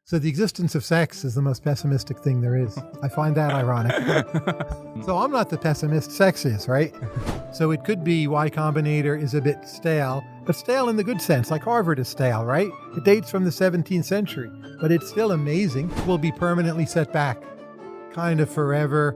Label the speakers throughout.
Speaker 1: So the existence of sex is the most pessimistic thing there is. I find that ironic. So I'm not the pessimist, sex is, right? So it could be Y Combinator is a bit stale, but stale in the good sense, like Harvard is stale, right? It dates from the 17th century, but it's still amazing. We'll be permanently set back, kind of forever.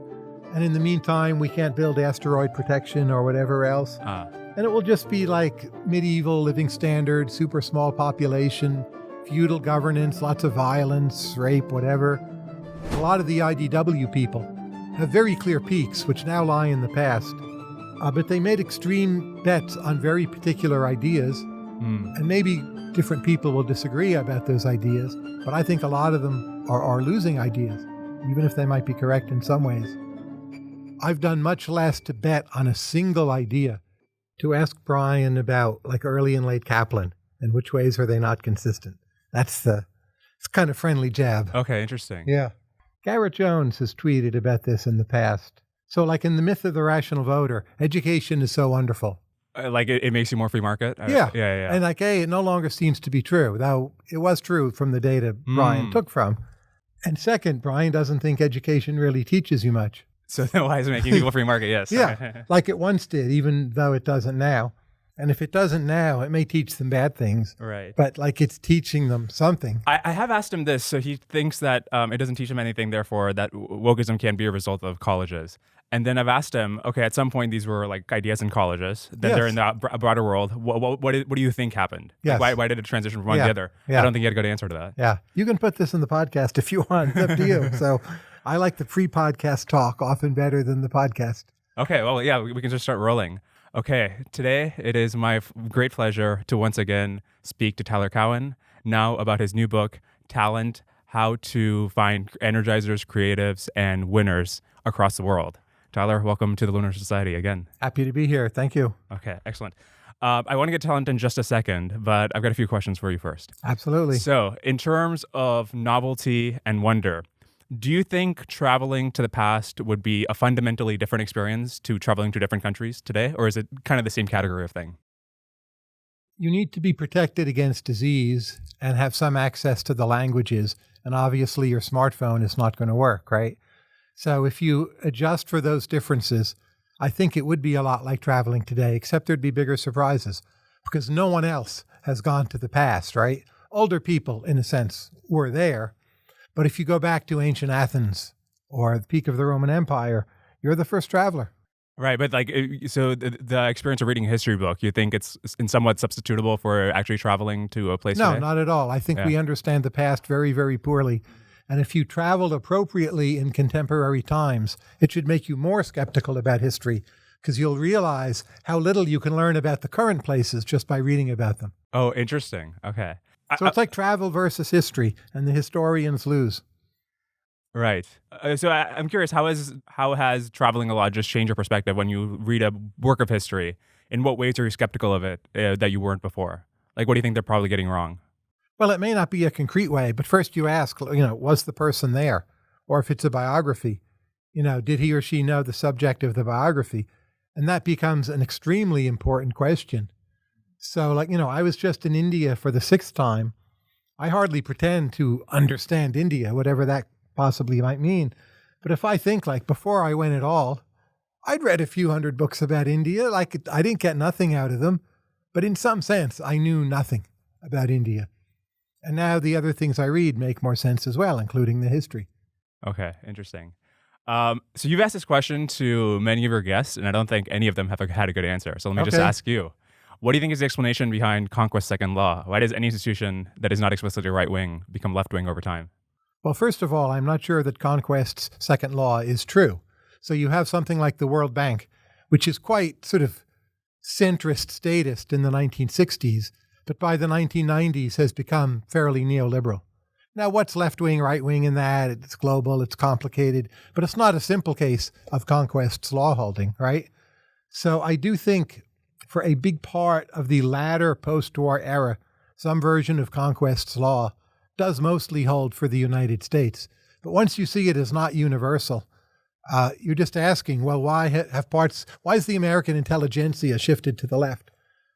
Speaker 1: And in the meantime, we can't build asteroid protection or whatever else. And it will just be like medieval living standards, super small population, feudal governance, lots of violence, rape, whatever. A lot of the IDW people have very clear peaks, which now lie in the past. But they made extreme bets on very particular ideas. And maybe different people will disagree about those ideas, but I think a lot of them are losing ideas, even if they might be correct in some ways. I've done much less to bet on a single idea. To ask Brian about like early and late Caplan and which ways are they not consistent. It's kind of friendly jab.
Speaker 2: Okay, interesting.
Speaker 1: Yeah. Garrett Jones has tweeted about this in the past. So like in the myth of the rational voter, education is so wonderful.
Speaker 2: Like it makes you more free market?
Speaker 1: Yeah.
Speaker 2: Yeah.
Speaker 1: And like, it no longer seems to be true, though it was true from the data Brian took from. And second, Brian doesn't think education really teaches you much.
Speaker 2: So then why is it making people free market? Yes.
Speaker 1: Yeah, like it once did, even though it doesn't now. And if it doesn't now, it may teach them bad things.
Speaker 2: Right.
Speaker 1: But like it's teaching them something.
Speaker 2: I have asked him this. So he thinks that it doesn't teach him anything, therefore that wokeism can be a result of colleges. And then I've asked him, okay, at some point these were like ideas in colleges. Then they're in the broader world. What do you think happened?
Speaker 1: Yes.
Speaker 2: Why did it transition from one to the other?
Speaker 1: Yeah.
Speaker 2: I don't think you had a good answer to that.
Speaker 1: Yeah. You can put this in the podcast if you want. It's up to you. So I like the pre-podcast talk often better than the podcast.
Speaker 2: Okay, well, yeah, we can just start rolling. Okay, today it is my great pleasure to once again speak to Tyler Cowen, now about his new book, Talent, How to Find Energizers, Creatives, and Winners Across the World. Tyler, welcome to the Lunar Society again.
Speaker 1: Happy to be here. Thank you.
Speaker 2: Okay, excellent. I want to get talent in just a second, but I've got a few questions for you first.
Speaker 1: Absolutely.
Speaker 2: So, in terms of novelty and wonder, do you think traveling to the past would be a fundamentally different experience to traveling to different countries today? Or is it kind of the same category of thing?
Speaker 1: You need to be protected against disease and have some access to the languages. And obviously your smartphone is not going to work, right? So if you adjust for those differences, I think it would be a lot like traveling today, except there'd be bigger surprises because no one else has gone to the past, right? Older people, in a sense, were there. But if you go back to ancient Athens or the peak of the Roman Empire, you're the first traveler.
Speaker 2: Right, but like, so the experience of reading a history book, you think it's in somewhat substitutable for actually traveling to a place
Speaker 1: No,
Speaker 2: today?
Speaker 1: not at all. I think we understand the past very, very poorly. And if you traveled appropriately in contemporary times, it should make you more skeptical about history because you'll realize how little you can learn about the current places just by reading about them.
Speaker 2: Oh, interesting. Okay.
Speaker 1: So it's like travel versus history, and the historians lose.
Speaker 2: Right. So I'm curious, how has traveling a lot just changed your perspective when you read a work of history? In what ways are you skeptical of it that you weren't before? Like, what do you think they're probably getting wrong?
Speaker 1: Well, it may not be a concrete way, but first you ask, was the person there? Or if it's a biography, did he or she know the subject of the biography? And that becomes an extremely important question. So I was just in India for the 6th time. I hardly pretend to understand India, whatever that possibly might mean. But if I think before I went at all, I'd read a few hundred books about India. I didn't get nothing out of them, but in some sense, I knew nothing about India. And now the other things I read make more sense as well, including the history.
Speaker 2: Okay, interesting. So you've asked this question to many of your guests, and I don't think any of them have had a good answer. So let me just ask you. What do you think is the explanation behind Conquest's second law? Why does any institution that is not explicitly right-wing become left-wing over time?
Speaker 1: Well, first of all, I'm not sure that Conquest's second law is true. So you have something like the World Bank, which is quite sort of centrist statist in the 1960s, but by the 1990s has become fairly neoliberal. Now, what's left-wing, right-wing in that? It's global, it's complicated, but it's not a simple case of Conquest's law holding, right? So I do think for a big part of the latter post-war era, some version of Conquest's law does mostly hold for the United States. But once you see it as not universal, you're just asking, well, why is the American intelligentsia shifted to the left?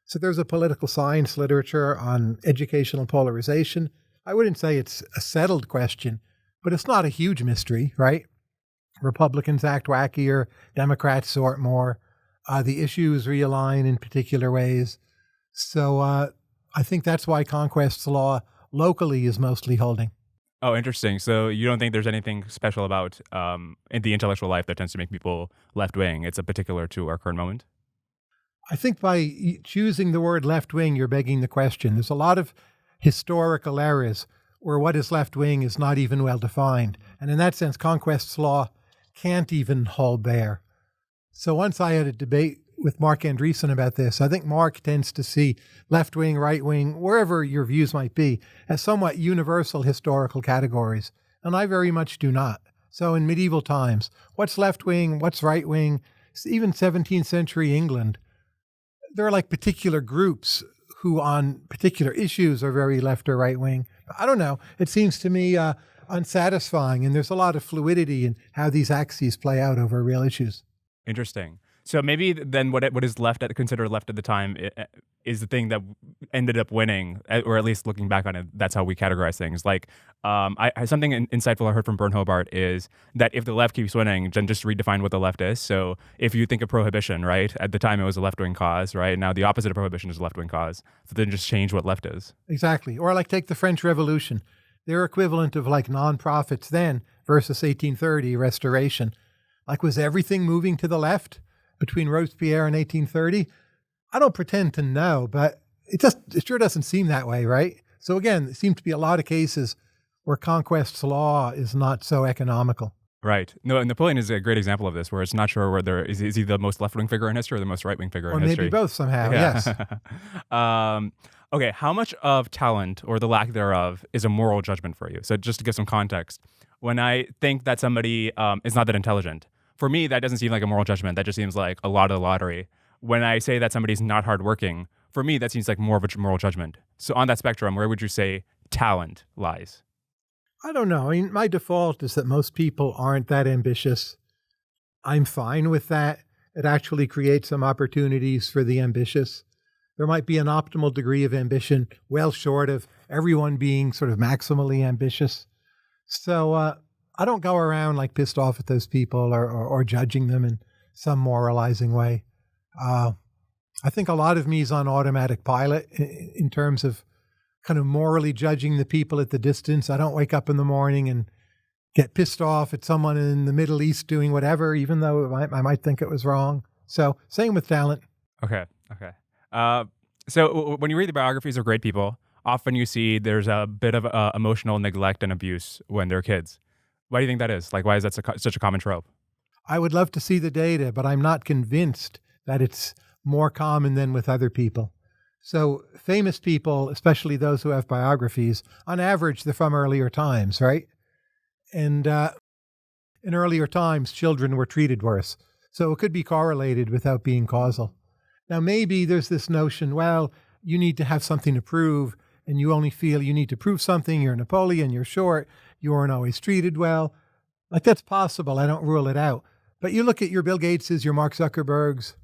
Speaker 1: So there's a political science literature on educational polarization. I wouldn't say it's a settled question, but it's not a huge mystery, right? Republicans act wackier, Democrats sort more. The issues realign in particular ways. So I think that's why Conquest's law locally is mostly holding.
Speaker 2: Oh, interesting. So you don't think there's anything special about in the intellectual life that tends to make people left-wing? It's a particular to our current moment?
Speaker 1: I think by choosing the word left-wing, you're begging the question. There's a lot of historical errors where what is left-wing is not even well defined. And in that sense, Conquest's law can't even hold there. So once I had a debate with Mark Andreessen about this, I think Mark tends to see left-wing, right-wing, wherever your views might be, as somewhat universal historical categories. And I very much do not. So in medieval times, what's left-wing, what's right-wing, even 17th century England, there are like particular groups who on particular issues are very left or right-wing. I don't know. It seems to me unsatisfying, and there's a lot of fluidity in how these axes play out over real issues.
Speaker 2: Interesting. So maybe then what is considered left at the time is the thing that ended up winning, or at least looking back on it, that's how we categorize things. Like something insightful I heard from Bern Hobart is that if the left keeps winning, then just redefine what the left is. So if you think of prohibition, right, at the time it was a left-wing cause, right? Now the opposite of prohibition is a left-wing cause. So then just change what left is.
Speaker 1: Exactly. Or like take the French Revolution. Their equivalent of like nonprofits then versus 1830 Restoration. Like was everything moving to the left between Robespierre and 1830? I don't pretend to know, but it sure doesn't seem that way, right? So again, there seems to be a lot of cases where Conquest's law is not so economical.
Speaker 2: Right. No, and Napoleon is a great example of this, where it's not sure whether is he the most left-wing figure in history or the most right-wing figure in history.
Speaker 1: Or maybe both somehow,
Speaker 2: Yeah.
Speaker 1: yes.
Speaker 2: Okay, how much of talent, or the lack thereof, is a moral judgment for you? So just to give some context, when I think that somebody is not that intelligent, for me, that doesn't seem like a moral judgment. That just seems like a lot of the lottery. When I say that somebody's not hardworking, for me, that seems like more of a moral judgment. So on that spectrum, where would you say talent lies?
Speaker 1: I don't know. I mean, my default is that most people aren't that ambitious. I'm fine with that. It actually creates some opportunities for the ambitious. There might be an optimal degree of ambition, well short of everyone being sort of maximally ambitious. So I don't go around like pissed off at those people or judging them in some moralizing way. I think a lot of me is on automatic pilot in terms of kind of morally judging the people at the distance. I don't wake up in the morning and get pissed off at someone in the Middle East doing whatever, even though I might think it was wrong. So same with talent.
Speaker 2: Okay. So when you read the biographies of great people, often you see there's a bit of emotional neglect and abuse when they're kids. Why do you think that is? Like, why is that such a common trope?
Speaker 1: I would love to see the data, but I'm not convinced that it's more common than with other people. So famous people, especially those who have biographies, on average, they're from earlier times, right? And in earlier times, children were treated worse. So it could be correlated without being causal. Now, maybe there's this notion, well, you need to have something to prove, and you only feel you need to prove something. You're Napoleon, you're short, you weren't always treated well. Like, that's possible. I don't rule it out. But you look at your Bill Gateses, your Mark Zuckerbergs,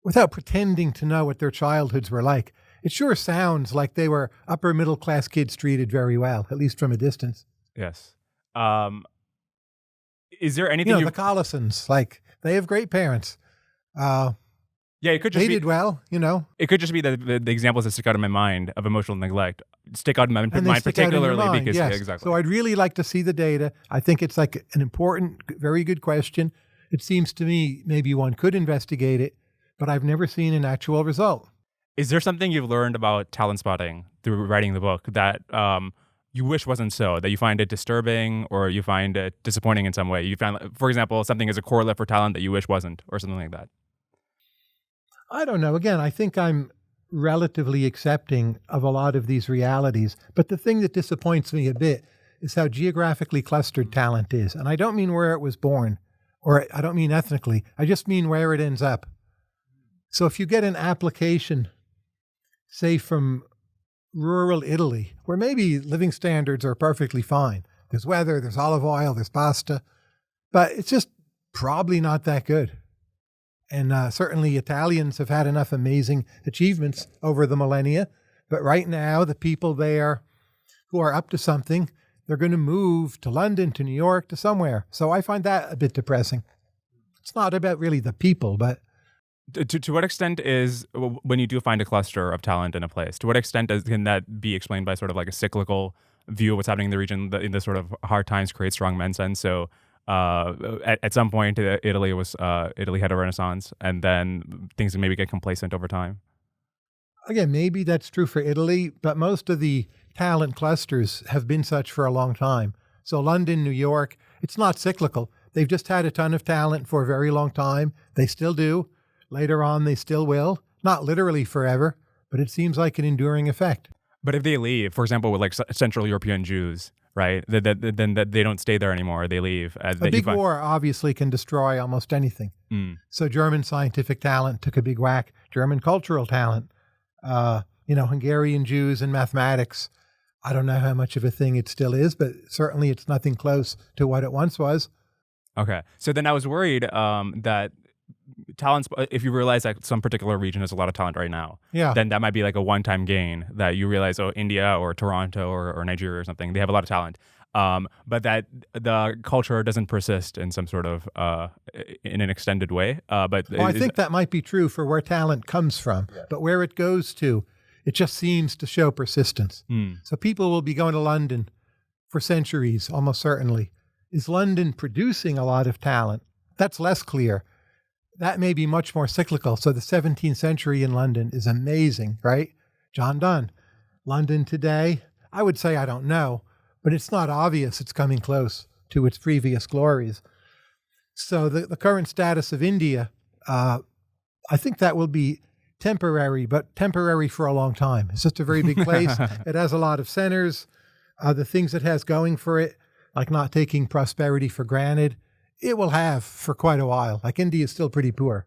Speaker 1: without pretending to know what their childhoods were like. It sure sounds like they were upper middle class kids treated very well, at least from a distance.
Speaker 2: Yes. Is there anything
Speaker 1: the Collisons, like, they have great parents.
Speaker 2: Yeah, it could just
Speaker 1: they did well,
Speaker 2: It could just be the examples that stick out in my mind of emotional neglect stick out in my mind
Speaker 1: particularly
Speaker 2: because
Speaker 1: yes.
Speaker 2: Yeah, exactly.
Speaker 1: So I'd really like to see the data. I think it's like an important, very good question. It seems to me maybe one could investigate it, but I've never seen an actual result.
Speaker 2: Is there something you've learned about talent spotting through writing the book that you wish wasn't so, that you find it disturbing or you find it disappointing in some way? You found, for example, something as a correlate for talent that you wish wasn't, or something like that?
Speaker 1: I don't know. Again, I think I'm relatively accepting of a lot of these realities. But the thing that disappoints me a bit is how geographically clustered talent is. And I don't mean where it was born, or I don't mean ethnically. I just mean where it ends up. So if you get an application, say from rural Italy, where maybe living standards are perfectly fine. There's weather, there's olive oil, there's pasta, but it's just probably not that good. And certainly Italians have had enough amazing achievements over the millennia. But right now, the people there who are up to something, they're going to move to London, to New York, to somewhere. So I find that a bit depressing. It's not about really the people, but
Speaker 2: To what extent is, when you do find a cluster of talent in a place, to what extent can that be explained by sort of like a cyclical view of what's happening in the region, in the sort of hard times create strong men sense? So at some point, Italy had a renaissance, and then things maybe get complacent over time.
Speaker 1: again, maybe that's true for Italy, but most of the talent clusters have been such for a long time. So London, New York, it's not cyclical. They've just had a ton of talent for a very long time. They still do. Later on, they still will. Not literally forever, but it seems like an enduring effect.
Speaker 2: But if they leave, for example, with like Central European Jews, right, then they don't stay there anymore. They leave.
Speaker 1: A big war obviously can destroy almost anything. So German scientific talent took a big whack. German cultural talent, Hungarian Jews in mathematics. I don't know how much of a thing it still is, but certainly it's nothing close to what it once was.
Speaker 2: Okay. So then I was worried that talents, if you realize that some particular region has a lot of talent right now, then that might be like a one-time gain that you realize, India or Toronto or Nigeria or something, they have a lot of talent. But that the culture doesn't persist in some sort of, in an extended way.
Speaker 1: I think that might be true for where talent comes from, but where it goes to, it just seems to show persistence. So people will be going to London for centuries, almost certainly. Is London producing a lot of talent? That's less clear. That may be much more cyclical. So the 17th century in London is amazing, right? John Donne. London today, I would say I don't know, but it's not obvious it's coming close to its previous glories. So the current status of India, I think that will be temporary, but temporary for a long time. It's just a very big place. It has a lot of centers. The things it has going for it, like not taking prosperity for granted, it will have for quite a while. Like India is still pretty poor.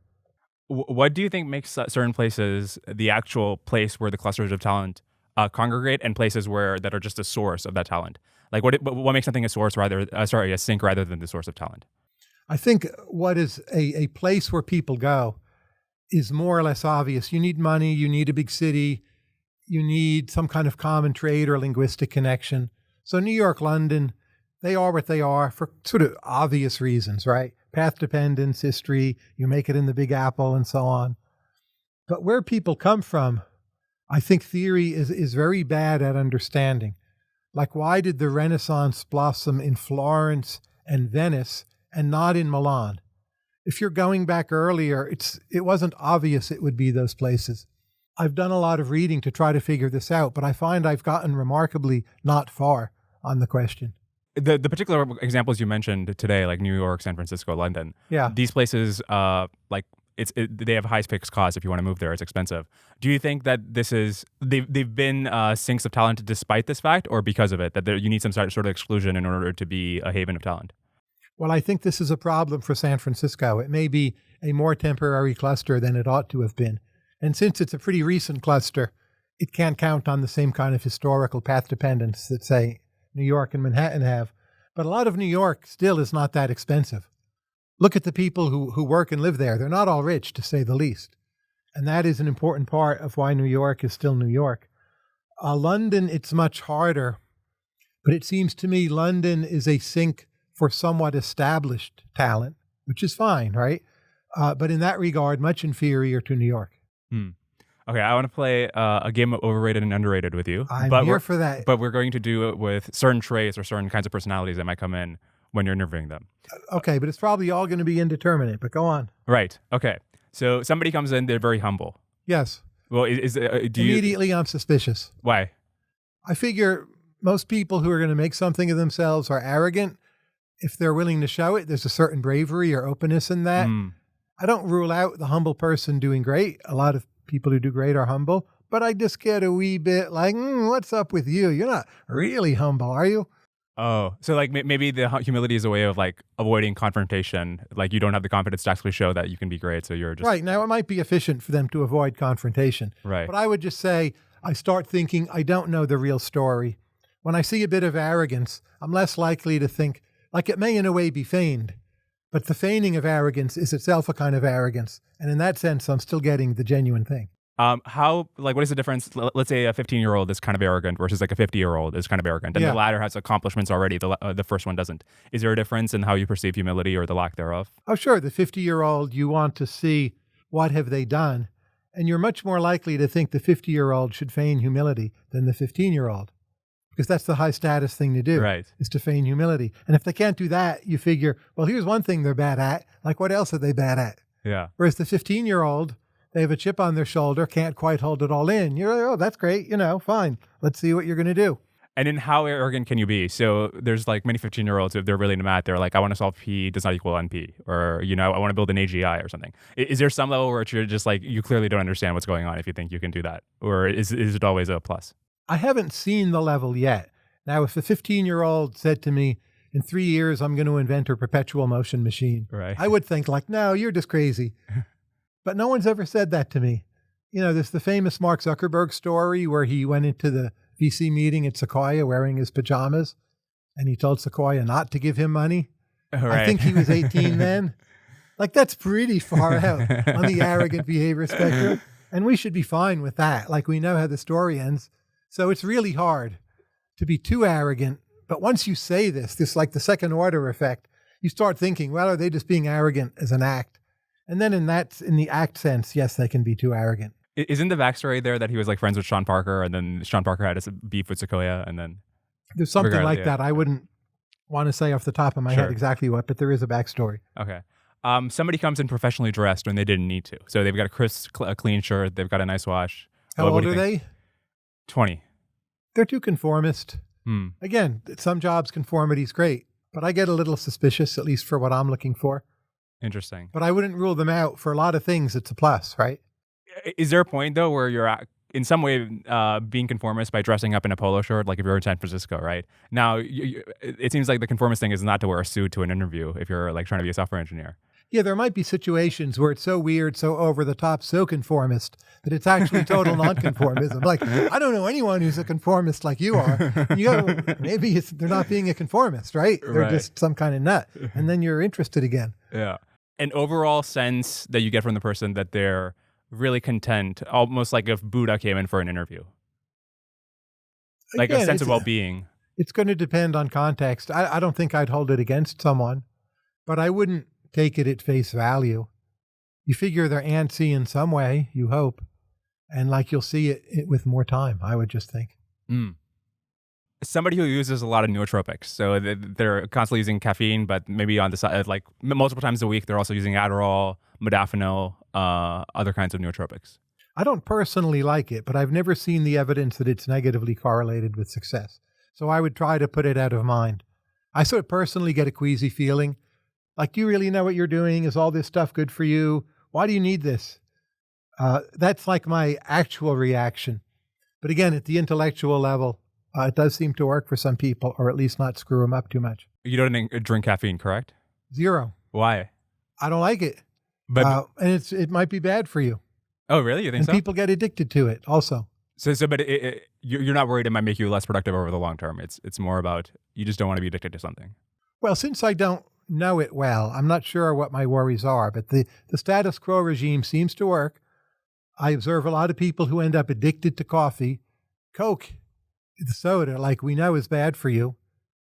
Speaker 2: What do you think makes certain places the actual place where the clusters of talent congregate, and places that are just a source of that talent? Like what makes something a sink rather than the source of talent?
Speaker 1: I think what is a place where people go is more or less obvious. You need money, you need a big city, you need some kind of common trade or linguistic connection. So New York, London, they are what they are for sort of obvious reasons, right? Path dependence, history, you make it in the Big Apple and so on. But where people come from, I think theory is very bad at understanding. Like, why did the Renaissance blossom in Florence and Venice and not in Milan? If you're going back earlier, it wasn't obvious it would be those places. I've done a lot of reading to try to figure this out, but I find I've gotten remarkably not far on the question.
Speaker 2: The particular examples you mentioned today, like New York, San Francisco, London, these places, they have high fixed costs. If you want to move there, it's expensive. Do you think that they've been sinks of talent despite this fact, or because of it, that you need some sort of exclusion in order to be a haven of talent?
Speaker 1: Well, I think this is a problem for San Francisco. It may be a more temporary cluster than it ought to have been. And since it's a pretty recent cluster, it can't count on the same kind of historical path dependence that, say, New York and Manhattan have. But a lot of New York still is not that expensive. Look at the people who work and live there. They're not all rich, to say the least. And that is an important part of why New York is still New York. London, it's much harder. But it seems to me London is a sink for somewhat established talent, which is fine, right? But in that regard, much inferior to New York.
Speaker 2: Okay, I want to play a game of overrated and underrated with you.
Speaker 1: I'm here for that.
Speaker 2: But we're going to do it with certain traits or certain kinds of personalities that might come in when you're interviewing them.
Speaker 1: Okay, but it's probably all going to be indeterminate, but go on.
Speaker 2: Right, okay. So somebody comes in, they're very humble.
Speaker 1: Yes.
Speaker 2: Well,
Speaker 1: Immediately I'm suspicious.
Speaker 2: Why?
Speaker 1: I figure most people who are going to make something of themselves are arrogant. If they're willing to show it, there's a certain bravery or openness in that. I don't rule out the humble person doing great. A lot of people who do great are humble, but I just get a wee bit like, what's up with you? You're not really humble, are you?
Speaker 2: Oh, so like maybe the humility is a way of like avoiding confrontation. Like you don't have the confidence to actually show that you can be great, so you're just...
Speaker 1: Right, now it might be efficient for them to avoid confrontation.
Speaker 2: Right.
Speaker 1: But I would just say, I start thinking, I don't know the real story. When I see a bit of arrogance, I'm less likely to think, like it may in a way be feigned, but the feigning of arrogance is itself a kind of arrogance. And in that sense, I'm still getting the genuine thing.
Speaker 2: What is the difference? Let's say a 15-year-old is kind of arrogant versus like a 50-year-old is kind of arrogant, and
Speaker 1: Yeah.
Speaker 2: the latter has accomplishments already. The first one doesn't. Is there a difference in how you perceive humility or the lack thereof?
Speaker 1: Oh, sure. The 50-year-old, you want to see what have they done. And you're much more likely to think the 50-year-old should feign humility than the 15-year-old. Because that's the high status thing to do,
Speaker 2: Right.
Speaker 1: is to feign humility. And if they can't do that, you figure, well, here's one thing they're bad at. Like, what else are they bad at?
Speaker 2: Yeah.
Speaker 1: Whereas the 15-year-old, they have a chip on their shoulder, can't quite hold it all in. You're like, oh, that's great. Fine. Let's see what you're going to do.
Speaker 2: And then how arrogant can you be? So there's like many 15-year-olds, if they're really into math, they're like, I want to solve P does not equal NP, or, I want to build an AGI or something. Is there some level where you're just like, you clearly don't understand what's going on if you think you can do that? Or is it always a plus?
Speaker 1: I haven't seen the level yet. Now, if a 15-year-old said to me, in 3 years, I'm going to invent a perpetual motion machine,
Speaker 2: Right.
Speaker 1: I would think like, no, you're just crazy. But no one's ever said that to me. There's the famous Mark Zuckerberg story where he went into the VC meeting at Sequoia wearing his pajamas, and he told Sequoia not to give him money.
Speaker 2: Right.
Speaker 1: I think he was 18 then. Like, that's pretty far out on the arrogant behavior spectrum. And we should be fine with that. Like, we know how the story ends. So it's really hard to be too arrogant. But once you say this like the second order effect, you start thinking, well, are they just being arrogant as an act? And then in the act sense, yes, they can be too arrogant.
Speaker 2: Isn't the backstory there that he was like friends with Sean Parker, and then Sean Parker had a beef with Sequoia, and then
Speaker 1: There's something like that. I wouldn't want to say off the top of my head exactly what, but there is a backstory.
Speaker 2: Okay. Somebody comes in professionally dressed when they didn't need to. So they've got a crisp, clean shirt. They've got a nice wash.
Speaker 1: How
Speaker 2: What
Speaker 1: old
Speaker 2: do
Speaker 1: are
Speaker 2: you think?
Speaker 1: they?
Speaker 2: 20.
Speaker 1: They're too conformist. Again, some jobs conformity's great, but I get a little suspicious, at least for what I'm looking for.
Speaker 2: Interesting.
Speaker 1: But I wouldn't rule them out. For a lot of things, it's a plus, right?
Speaker 2: Is there a point, though, where you're in some way being conformist by dressing up in a polo shirt, like if you're in San Francisco, right? Now, it seems like the conformist thing is not to wear a suit to an interview if you're like trying to be a software engineer.
Speaker 1: Yeah, there might be situations where it's so weird, so over the top, so conformist that it's actually total nonconformism. Like, I don't know anyone who's a conformist like you are. You go, maybe they're not being a conformist, right? They're just some kind of nut. And then you're interested again.
Speaker 2: Yeah. An overall sense that you get from the person that they're really content, almost like if Buddha came in for an interview. Like
Speaker 1: Again,
Speaker 2: a sense of well-being.
Speaker 1: It's going to depend on context. I don't think I'd hold it against someone, but I wouldn't take it at face value. You figure they're antsy in some way, you hope, and like you'll see it with more time, I would just think.
Speaker 2: Somebody who uses a lot of nootropics, so they're constantly using caffeine, but maybe on the side, like multiple times a week, they're also using Adderall, modafinil, other kinds of nootropics.
Speaker 1: I don't personally like it, but I've never seen the evidence that it's negatively correlated with success. So I would try to put it out of mind. I sort of personally get a queasy feeling. Like, do you really know what you're doing? Is all this stuff good for you? Why do you need this? That's like my actual reaction. But again, at the intellectual level, it does seem to work for some people, or at least not screw them up too much.
Speaker 2: You don't drink caffeine, correct?
Speaker 1: 0.
Speaker 2: Why?
Speaker 1: I don't like it.
Speaker 2: But
Speaker 1: and it might be bad for you.
Speaker 2: Oh, really? You think
Speaker 1: and
Speaker 2: so?
Speaker 1: People get addicted to it also.
Speaker 2: But you're not worried it might make you less productive over the long term. It's more about you just don't want to be addicted to something.
Speaker 1: Well, since I don't know it well, I'm not sure what my worries are, but the status quo regime seems to work. I observe a lot of people who end up addicted to coffee. Coke, the soda, like we know is bad for you.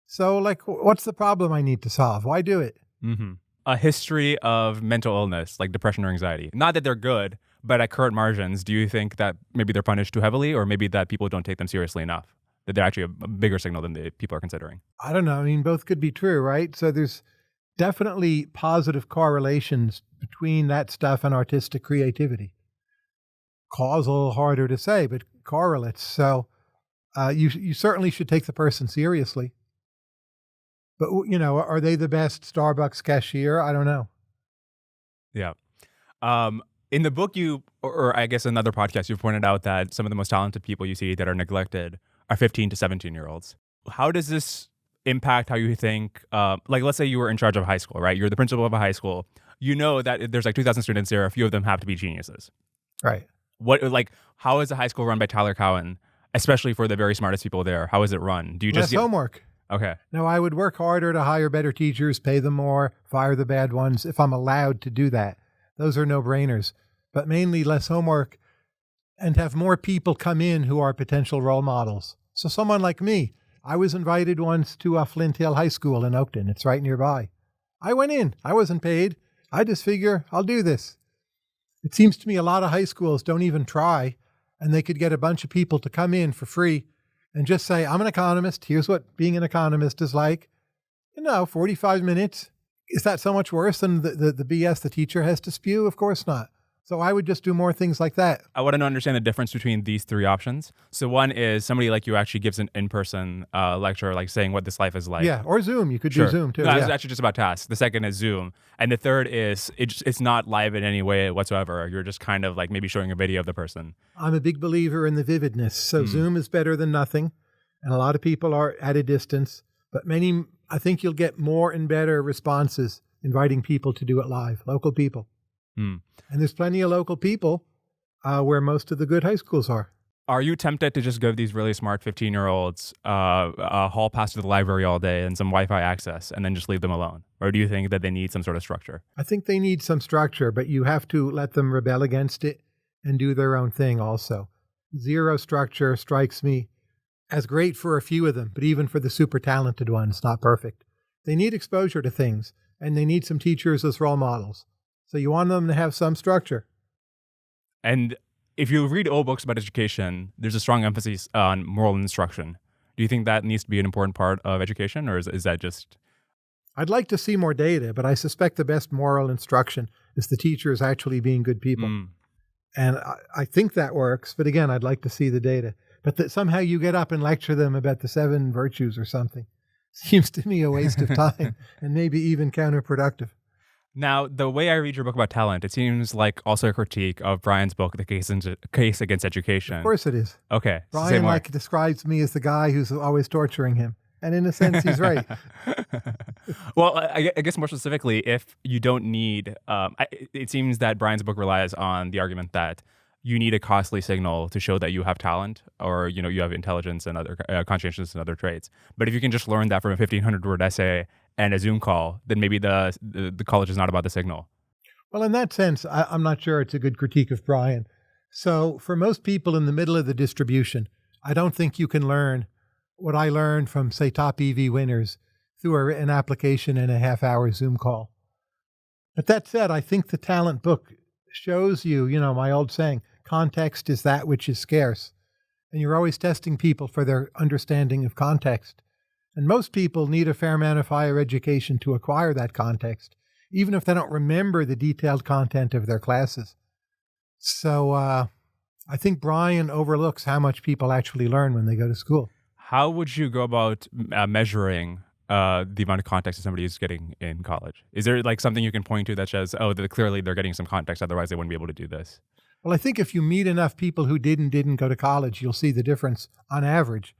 Speaker 1: So, like, what's the problem I need to solve? Why do it?
Speaker 2: Mm-hmm. A history of mental illness, like depression or anxiety. Not that they're good, but at current margins, do you think that maybe they're punished too heavily, or maybe that people don't take them seriously enough? That they're actually a bigger signal than the people are considering? I
Speaker 1: don't know. I mean, both could be true, right? So there's definitely positive correlations between that stuff and artistic creativity. Causal, harder to say, but correlates. So you certainly should take the person seriously. But, are they the best Starbucks cashier? I don't know.
Speaker 2: Yeah. In the book, or I guess another podcast, you've pointed out that some of the most talented people you see that are neglected are 15 to 17-year-olds. How does this impact how you think, like let's say you were in charge of a high school, right? You're the principal of a high school. You know that there's like 2,000 students there. A few of them have to be geniuses.
Speaker 1: Right.
Speaker 2: How is the high school run by Tyler Cowen, especially for the very smartest people there? How is it run? Do you just
Speaker 1: Less homework.
Speaker 2: Okay.
Speaker 1: No, I would work harder to hire better teachers, pay them more, fire the bad ones if I'm allowed to do that. Those are no-brainers. But mainly less homework. and have more people come in who are potential role models. So someone like me, I was invited once to Flint Hill High School in Oakton. It's right nearby. I went in. I wasn't paid. I just figure I'll do this. It seems to me a lot of high schools don't even try, and they could get a bunch of people to come in for free and just say, I'm an economist. Here's what being an economist is like. 45 minutes. Is that so much worse than the BS the teacher has to spew? Of course not. So I would just do more things like that.
Speaker 2: I want to understand the difference between these three options. So one is somebody like you actually gives an in-person lecture, like saying what this life is like.
Speaker 1: Yeah, or Zoom. You could do Zoom too.
Speaker 2: No, it's actually just about tasks. The second is Zoom. And the third is it's not live in any way whatsoever. You're just kind of like maybe showing a video of the person.
Speaker 1: I'm a big believer in the vividness. So Zoom is better than nothing. And a lot of people are at a distance. But I think you'll get more and better responses inviting people to do it live, local people. And there's plenty of local people where most of the good high schools are.
Speaker 2: Are you tempted to just give these really smart 15-year-olds a hall pass to the library all day and some Wi-Fi access and then just leave them alone? Or do you think that they need some sort of structure?
Speaker 1: I think they need some structure, but you have to let them rebel against it and do their own thing also. Zero structure strikes me as great for a few of them, but even for the super talented ones, not perfect. They need exposure to things, and they need some teachers as role models. So you want them to have some structure.
Speaker 2: And if you read old books about education, there's a strong emphasis on moral instruction. Do you think that needs to be an important part of education, or is that just...
Speaker 1: I'd like to see more data, but I suspect the best moral instruction is the teachers actually being good people. And I think that works, but again, I'd like to see the data. But that somehow you get up and lecture them about the 7 virtues or something seems to me a waste of time and maybe even counterproductive.
Speaker 2: Now, the way I read your book about talent, it seems like also a critique of Brian's book, The Case Against Education.
Speaker 1: Of course it is.
Speaker 2: Okay.
Speaker 1: Brian describes me as the guy who's always torturing him. And in a sense, he's right.
Speaker 2: Well, I guess more specifically, if you don't need, it seems that Brian's book relies on the argument that you need a costly signal to show that you have talent or, you have intelligence and other conscientiousness and other traits. But if you can just learn that from a 1,500-word essay and a Zoom call, then maybe the college is not about the signal.
Speaker 1: Well, in that sense, I'm not sure it's a good critique of Brian. So for most people in the middle of the distribution, I don't think you can learn what I learned from, say, top EV winners through a written application and a half-hour Zoom call. But that said, I think the talent book shows you, my old saying, context is that which is scarce. And you're always testing people for their understanding of context. And most people need a fair amount of higher education to acquire that context, even if they don't remember the detailed content of their classes. So I think Brian overlooks how much people actually learn when they go to school.
Speaker 2: How would you go about measuring the amount of context that somebody is getting in college? Is there like something you can point to that says, clearly they're getting some context, otherwise they wouldn't be able to do this?
Speaker 1: Well, I think if you meet enough people who didn't go to college, you'll see the difference on average,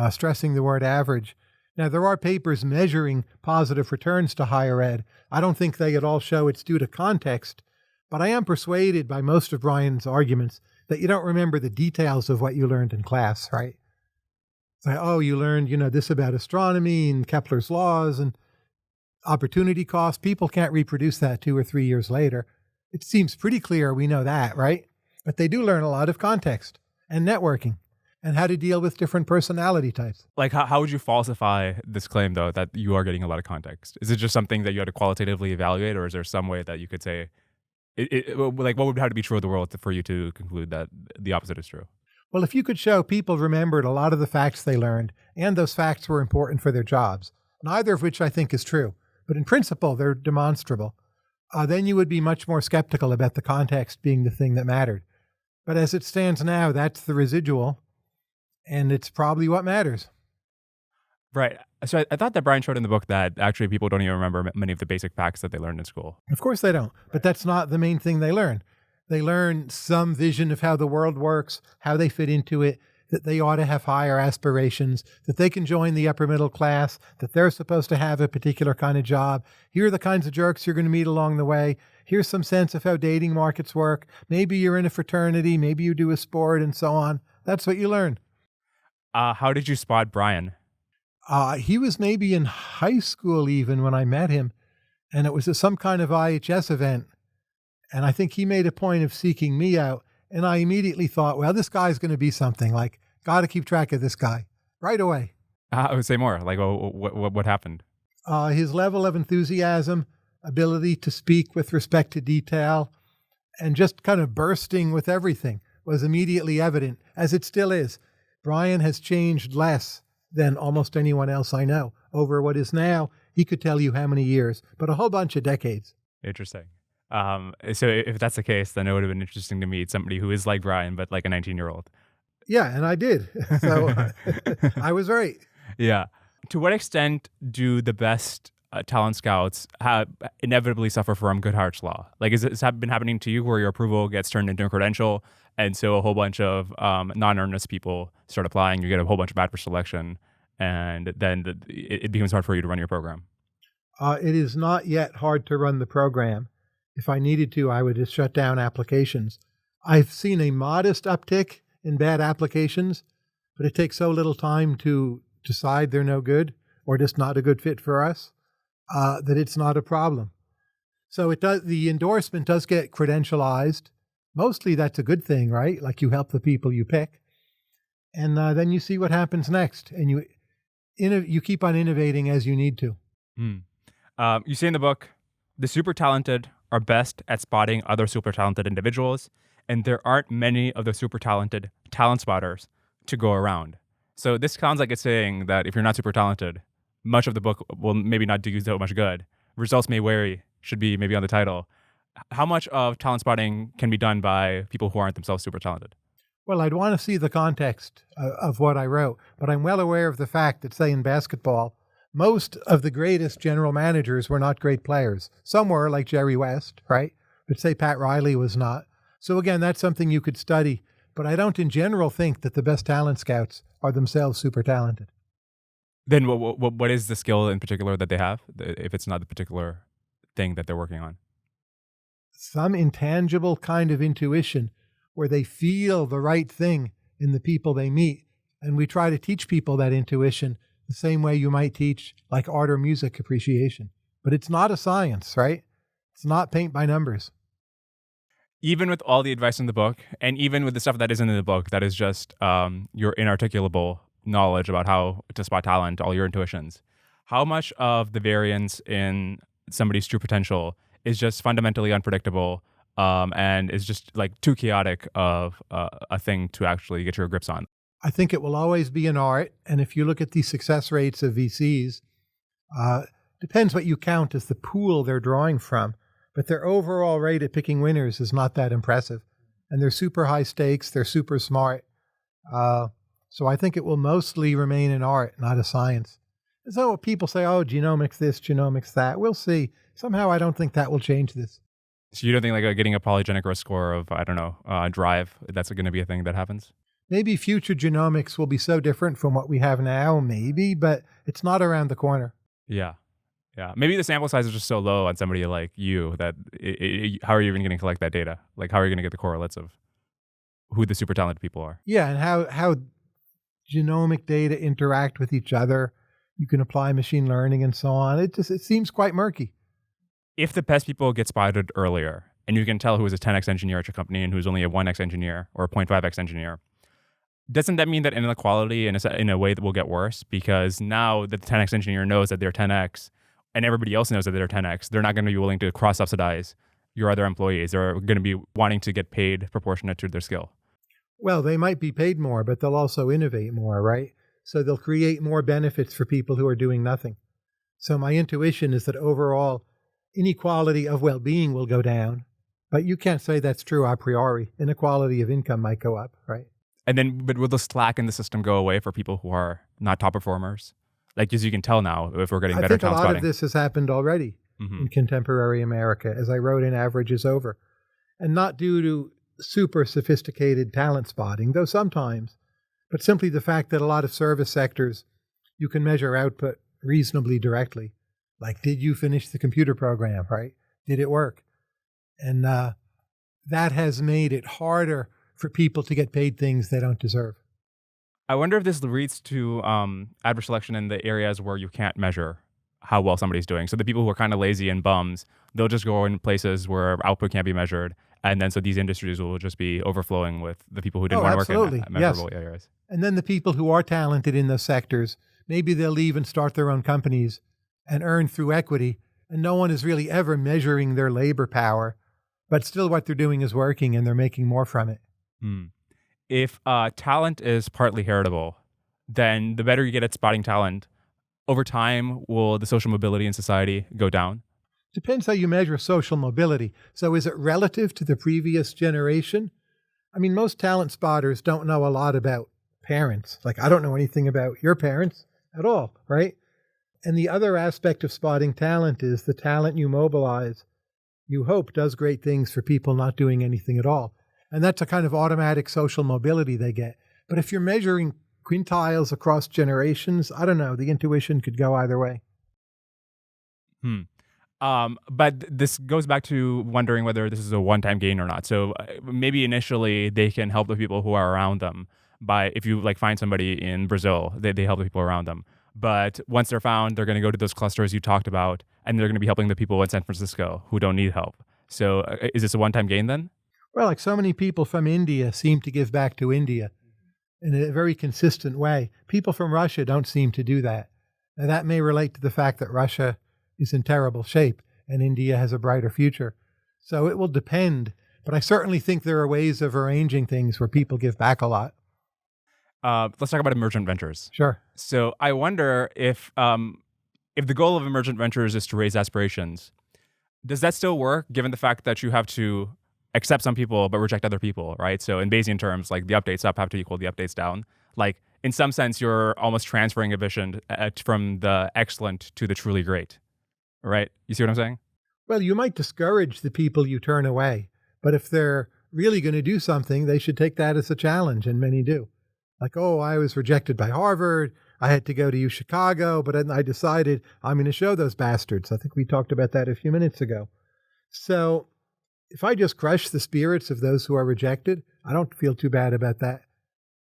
Speaker 1: stressing the word average. Now, there are papers measuring positive returns to higher ed. I don't think they at all show it's due to context, but I am persuaded by most of Brian's arguments that you don't remember the details of what you learned in class, right? It's like, you learned, this about astronomy and Kepler's laws and opportunity cost. People can't reproduce that 2 or 3 years later. It seems pretty clear we know that, right? But they do learn a lot of context and networking and how to deal with different personality types.
Speaker 2: Like, how would you falsify this claim, though, that you are getting a lot of context? Is it just something that you had to qualitatively evaluate, or is there some way that you could say, what would have to be true of the world for you to conclude that the opposite is true?
Speaker 1: Well, if you could show people remembered a lot of the facts they learned, and those facts were important for their jobs, neither of which I think is true, but in principle, they're demonstrable, then you would be much more skeptical about the context being the thing that mattered. But as it stands now, that's the residual, and it's probably what matters.
Speaker 2: Right. So I thought that Brian showed in the book that actually people don't even remember many of the basic facts that they learned in school.
Speaker 1: Of course they don't, but that's not the main thing they learn. They learn some vision of how the world works, how they fit into it, that they ought to have higher aspirations, that they can join the upper middle class, that they're supposed to have a particular kind of job. Here are the kinds of jerks you're going to meet along the way. Here's some sense of how dating markets work. Maybe you're in a fraternity, maybe you do a sport, and so on. That's what you learn.
Speaker 2: How did you spot Brian?
Speaker 1: He was maybe in high school even when I met him, and it was some kind of IHS event. And I think he made a point of seeking me out. And I immediately thought, well, this guy's going to be something. Like, got to keep track of this guy right away.
Speaker 2: I would say more. Like, what happened?
Speaker 1: His level of enthusiasm, ability to speak with respect to detail, and just kind of bursting with everything was immediately evident, as it still is. Brian has changed less than almost anyone else I know over what is now, he could tell you how many years, but a whole bunch of decades.
Speaker 2: Interesting. So if that's the case, then it would have been interesting to meet somebody who is like Brian, but like a 19-year-old.
Speaker 1: Yeah, and I did. So I was right.
Speaker 2: Yeah. To what extent do the best talent scouts inevitably suffer from Goodhart's law? Like, has this been happening to you where your approval gets turned into a credential, and so a whole bunch of non-earnest people start applying, you get a whole bunch of adverse selection, and then it becomes hard for you to run your program?
Speaker 1: It is not yet hard to run the program. If I needed to, I would just shut down applications. I've seen a modest uptick in bad applications, but it takes so little time to decide they're no good or just not a good fit for us that it's not a problem. So it does. The endorsement does get credentialized. Mostly that's a good thing, right? Like, you help the people you pick. And then you see what happens next. And you keep on innovating as you need to.
Speaker 2: You say in the book, the super talented are best at spotting other super talented individuals, and there aren't many of the super talented talent spotters to go around. So this sounds like it's saying that if you're not super talented, much of the book will maybe not do you so much good. Results may vary, should be maybe on the title. How much of talent spotting can be done by people who aren't themselves super talented?
Speaker 1: Well, I'd want to see the context of what I wrote, but I'm well aware of the fact that, say, in basketball, most of the greatest general managers were not great players. Some were, like Jerry West, right? But say Pat Riley was not. So again, that's something you could study. But I don't in general think that the best talent scouts are themselves super talented.
Speaker 2: Then what is the skill in particular that they have, if it's not the particular thing that they're working on?
Speaker 1: Some intangible kind of intuition where they feel the right thing in the people they meet. And we try to teach people that intuition the same way you might teach like art or music appreciation. But it's not a science, right? It's not paint by numbers.
Speaker 2: Even with all the advice in the book, and even with the stuff that isn't in the book, that is just your inarticulable knowledge about how to spot talent, all your intuitions, how much of the variance in somebody's true potential is just fundamentally unpredictable and is just like too chaotic of a thing to actually get your grips on?
Speaker 1: I think it will always be an art. And if you look at the success rates of VCs, depends what you count as the pool they're drawing from. But their overall rate at picking winners is not that impressive. And they're super high stakes. They're super smart. So I think it will mostly remain an art, not a science. So people say, oh, genomics this, genomics that. We'll see. Somehow I don't think that will change this.
Speaker 2: So you don't think like getting a polygenic risk score of, I don't know, drive, that's going to be a thing that happens?
Speaker 1: Maybe future genomics will be so different from what we have now, maybe, but it's not around the corner.
Speaker 2: Yeah. Yeah. Maybe the sample size is just so low on somebody like you that how are you even going to collect that data? Like, how are you going to get the correlates of who the super talented people are?
Speaker 1: Yeah, and how genomic data interact with each other. You can apply machine learning and so on. It seems quite murky.
Speaker 2: If the best people get spotted earlier, and you can tell who is a 10x engineer at your company and who's only a 1x engineer or a 0.5x engineer, doesn't that mean that inequality in a way that will get worse? Because now that the 10x engineer knows that they're 10x and everybody else knows that they're 10x, they're not going to be willing to cross-subsidize your other employees. They're going to be wanting to get paid proportionate to their skill.
Speaker 1: Well, they might be paid more, but they'll also innovate more, right? So they'll create more benefits for people who are doing nothing. So my intuition is that overall inequality of well-being will go down, but you can't say that's true a priori. Inequality of income might go up, right?
Speaker 2: And then, but will the slack in the system go away for people who are not top performers? Like, as you can tell now, if we're getting better talent spotting.
Speaker 1: I think a lot of this has happened already in contemporary America, as I wrote in Average is Over. And not due to super sophisticated talent spotting, though sometimes, but simply the fact that a lot of service sectors, you can measure output reasonably directly. Like, did you finish the computer program, right? Did it work? And that has made it harder for people to get paid things they don't deserve.
Speaker 2: I wonder if this leads to adverse selection in the areas where you can't measure how well somebody's doing. So the people who are kind of lazy and bums, they'll just go in places where output can't be measured, And then so these industries will just be overflowing with the people who didn't
Speaker 1: Oh,
Speaker 2: want to work
Speaker 1: absolutely.
Speaker 2: in measurable areas.
Speaker 1: And then the people who are talented in those sectors, maybe they'll leave and start their own companies and earn through equity. And no one is really ever measuring their labor power, but still what they're doing is working and they're making more from it.
Speaker 2: If talent is partly heritable, then the better you get at spotting talent, over time, will the social mobility in society go down?
Speaker 1: Depends how you measure social mobility. So is it relative to the previous generation? I mean, most talent spotters don't know a lot about parents. Like, I don't know anything about your parents at all, right? And the other aspect of spotting talent is the talent you mobilize, you hope does great things for people not doing anything at all. And that's a kind of automatic social mobility they get. But if you're measuring quintiles across generations, I don't know, the intuition could go either way.
Speaker 2: But this goes back to wondering whether this is a one-time gain or not. So maybe initially they can help the people who are around them by, if you like find somebody in Brazil, they help the people around them. But once they're found, they're going to go to those clusters you talked about, and they're going to be helping the people in San Francisco who don't need help. So is this a one-time gain then?
Speaker 1: Well, like so many people from India seem to give back to India in a very consistent way. People from Russia don't seem to do that. Now, that may relate to the fact that Russia is in terrible shape and India has a brighter future. So it will depend. But I certainly think there are ways of arranging things where people give back a lot.
Speaker 2: Let's talk about emergent ventures.
Speaker 1: Sure.
Speaker 2: So I wonder if the goal of emergent ventures is to raise aspirations, does that still work given the fact that you have to accept some people but reject other people, right? So in Bayesian terms, like the updates up have to equal the updates down. Like in some sense, you're almost transferring a vision from the excellent to the truly great, right? You see what I'm saying?
Speaker 1: Well, you might discourage the people you turn away, but if they're really going to do something, they should take that as a challenge, and many do. Like, oh, I was rejected by Harvard. I had to go to Chicago, but then I decided I'm going to show those bastards. I think we talked about that a few minutes ago. So if I just crush the spirits of those who are rejected, I don't feel too bad about that.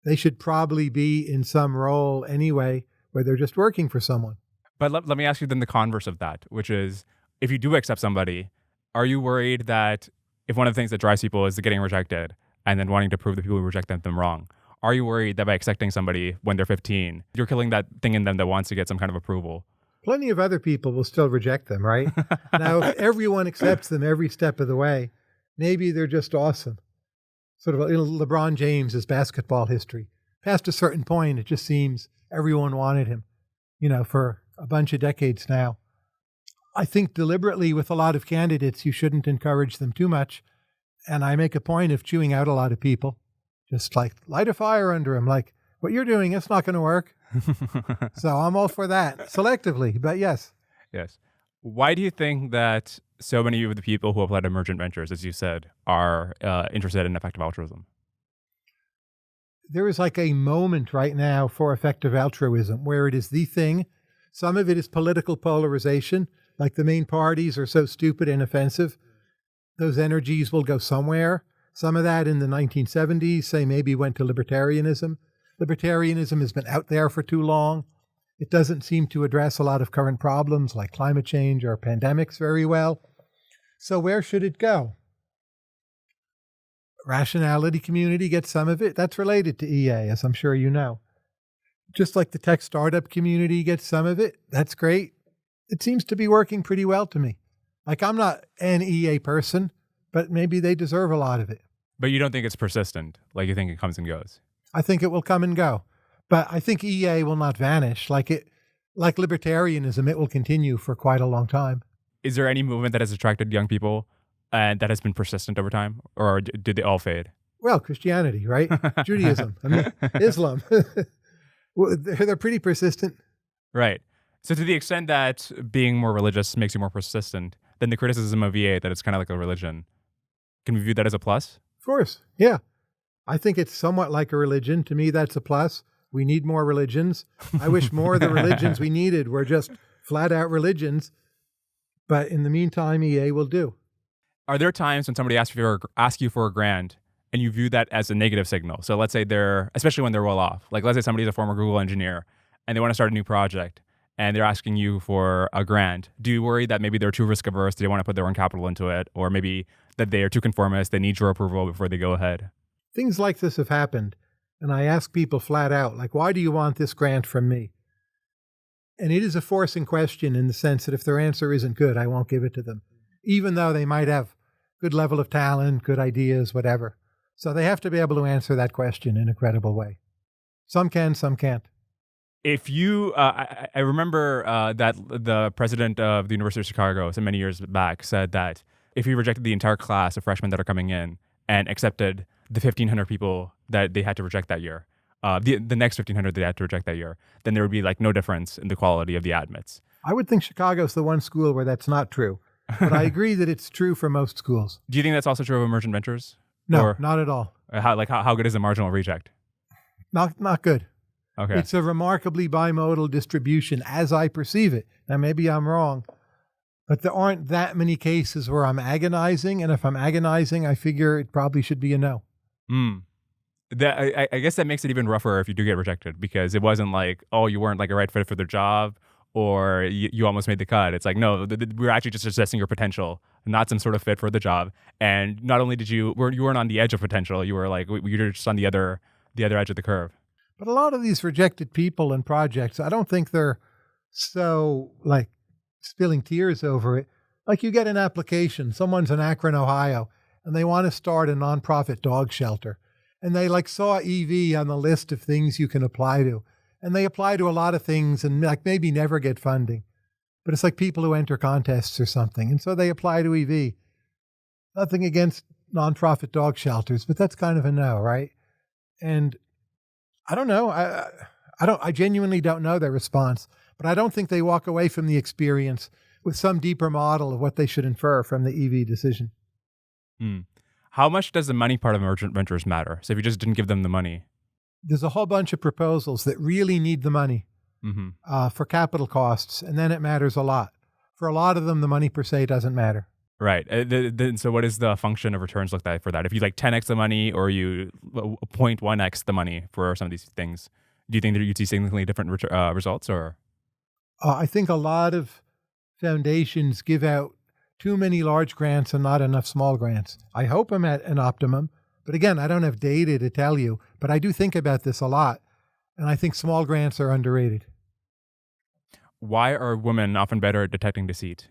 Speaker 1: They should probably be in some role anyway where they're just working for someone.
Speaker 2: But let me ask you then the converse of that, which is if you do accept somebody, are you worried that if one of the things that drives people is getting rejected and then wanting to prove the people who reject them wrong, are you worried that by accepting somebody when they're 15, you're killing that thing in them that wants to get some kind of approval?
Speaker 1: Plenty of other people will still reject them, right? Now, if everyone accepts them every step of the way, maybe they're just awesome. Sort of LeBron James's basketball history. Past a certain point, it just seems everyone wanted him, for a bunch of decades now. I think deliberately with a lot of candidates, you shouldn't encourage them too much. And I make a point of chewing out a lot of people. Just like light a fire under them, like what you're doing, it's not going to work. So I'm all for that selectively, but yes.
Speaker 2: Yes. Why do you think that so many of the people who apply to emergent ventures, as you said, are interested in effective altruism?
Speaker 1: There is like a moment right now for effective altruism where it is the thing. Some of it is political polarization, like the main parties are so stupid and offensive. Those energies will go somewhere. Some of that in the 1970s, say, maybe went to libertarianism. Libertarianism has been out there for too long. It doesn't seem to address a lot of current problems like climate change or pandemics very well. So where should it go? Rationality community gets some of it. That's related to EA, as I'm sure you know. Just like the tech startup community gets some of it. That's great. It seems to be working pretty well to me. Like, I'm not an EA person, but maybe they deserve a lot of it.
Speaker 2: But you don't think it's persistent? Like you think it comes and goes?
Speaker 1: I think it will come and go. But I think EA will not vanish. Like libertarianism, it will continue for quite a long time.
Speaker 2: Is there any movement that has attracted young people and that has been persistent over time? Or did they all fade?
Speaker 1: Well, Christianity, right? Judaism, Islam. They're pretty persistent.
Speaker 2: Right. So to the extent that being more religious makes you more persistent, then the criticism of EA that it's kind of like a religion, can we view that as a plus?
Speaker 1: Of course, yeah. I think it's somewhat like a religion. To me, that's a plus. We need more religions. I wish more of the religions we needed were just flat out religions. But in the meantime, EA will do.
Speaker 2: Are there times when somebody asks you for a grant and you view that as a negative signal? So let's say especially when they're well off, like let's say somebody's a former Google engineer and they want to start a new project and they're asking you for a grant. Do you worry that maybe they're too risk averse, they don't want to put their own capital into it, or maybe that they are too conformist, they need your approval before they go ahead.
Speaker 1: Things like this have happened, and I ask people flat out, like, why do you want this grant from me? And it is a forcing question in the sense that if their answer isn't good, I won't give it to them, even though they might have good level of talent, good ideas, whatever. So they have to be able to answer that question in a credible way. Some can, some can't.
Speaker 2: If you, I remember that the president of the University of Chicago, so many years back, said that if he rejected the entire class of freshmen that are coming in and accepted the 1,500 people that they had to reject that year, the next 1,500 they had to reject that year, then there would be like no difference in the quality of the admits.
Speaker 1: I would think Chicago's the one school where that's not true, but I agree that it's true for most schools.
Speaker 2: Do you think that's also true of Emergent Ventures?
Speaker 1: No,
Speaker 2: Or
Speaker 1: not at all.
Speaker 2: how good is the marginal reject?
Speaker 1: Not good.
Speaker 2: Okay.
Speaker 1: It's a remarkably bimodal distribution as I perceive it. Now, maybe I'm wrong, but there aren't that many cases where I'm agonizing. And if I'm agonizing, I figure it probably should be a no.
Speaker 2: I guess that makes it even rougher if you do get rejected, because it wasn't like, oh, you weren't like a right fit for the job or you almost made the cut. It's like, no, we're actually just assessing your potential, not some sort of fit for the job. And not only did you weren't on the edge of potential, you were like, you're just on the other edge of the curve.
Speaker 1: But a lot of these rejected people and projects, I don't think they're so like spilling tears over it. Like you get an application, someone's in Akron, Ohio, and they want to start a nonprofit dog shelter. And they like saw EV on the list of things you can apply to. And they apply to a lot of things and like maybe never get funding. But it's like people who enter contests or something. And so they apply to EV. Nothing against nonprofit dog shelters, but that's kind of a no, right? And I don't know. I genuinely don't know their response, but I don't think they walk away from the experience with some deeper model of what they should infer from the EV decision.
Speaker 2: How much does the money part of Emergent Ventures matter? So if you just didn't give them the money.
Speaker 1: There's a whole bunch of proposals that really need the money for capital costs, and then it matters a lot. For a lot of them, the money per se doesn't matter.
Speaker 2: Right. So what is the function of returns look like for that? If you like 10x the money or you 0.1x the money for some of these things, do you think that you'd see significantly different results? Or
Speaker 1: I think a lot of foundations give out too many large grants and not enough small grants. I hope I'm at an optimum, but again, I don't have data to tell you, but I do think about this a lot, and I think small grants are underrated.
Speaker 2: Why are women often better at detecting deceit?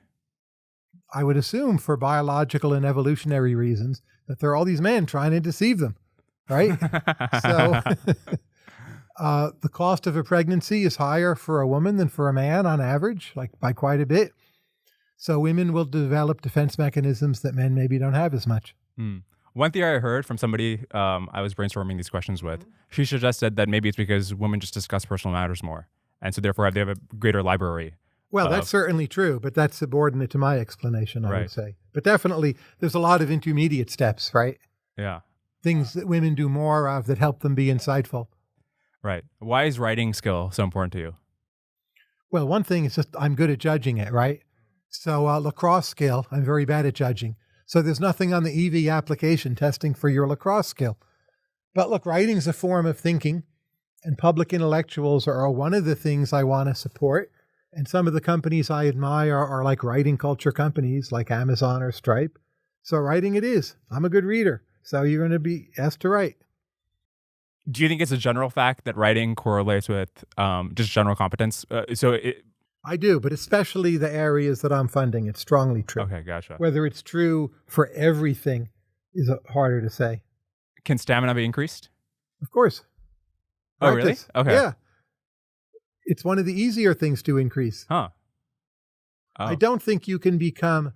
Speaker 1: I would assume for biological and evolutionary reasons that there are all these men trying to deceive them, right? So the cost of a pregnancy is higher for a woman than for a man on average, like by quite a bit. So women will develop defense mechanisms that men maybe don't have as much.
Speaker 2: One theory I heard from somebody I was brainstorming these questions with, she suggested that maybe it's because women just discuss personal matters more. And so therefore they have a greater library.
Speaker 1: Well, that's certainly true, but that's subordinate to my explanation, I would say. But definitely, there's a lot of intermediate steps, right?
Speaker 2: Yeah.
Speaker 1: Things that women do more of that help them be insightful.
Speaker 2: Right. Why is writing skill so important to you?
Speaker 1: Well, one thing is just I'm good at judging it, right? So lacrosse skill, I'm very bad at judging. So there's nothing on the EV application testing for your lacrosse skill. But look, writing's a form of thinking, and public intellectuals are one of the things I want to support. And some of the companies I admire are like writing culture companies like Amazon or Stripe. So writing it is. I'm a good reader. So you're going to be asked to write.
Speaker 2: Do you think it's a general fact that writing correlates with just general competence?
Speaker 1: I do, but especially the areas that I'm funding, it's strongly true.
Speaker 2: Okay, gotcha.
Speaker 1: Whether it's true for everything is harder to say.
Speaker 2: Can stamina be increased?
Speaker 1: Of course.
Speaker 2: Oh, really? Okay.
Speaker 1: Yeah. It's one of the easier things to increase.
Speaker 2: Huh. Oh.
Speaker 1: I don't think you can become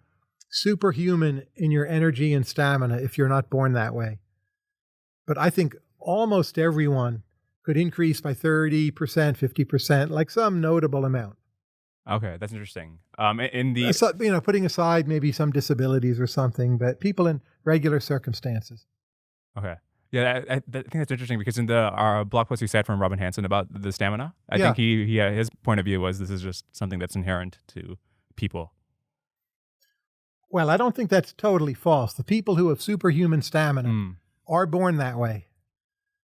Speaker 1: superhuman in your energy and stamina if you're not born that way. But I think almost everyone could increase by 30%, 50%, like some notable amount.
Speaker 2: Okay, that's interesting.
Speaker 1: Putting aside maybe some disabilities or something, but people in regular circumstances.
Speaker 2: Okay. Yeah, I think that's interesting because in our blog post we said from Robin Hanson about the stamina, I think his point of view was this is just something that's inherent to people.
Speaker 1: Well, I don't think that's totally false. The people who have superhuman stamina are born that way.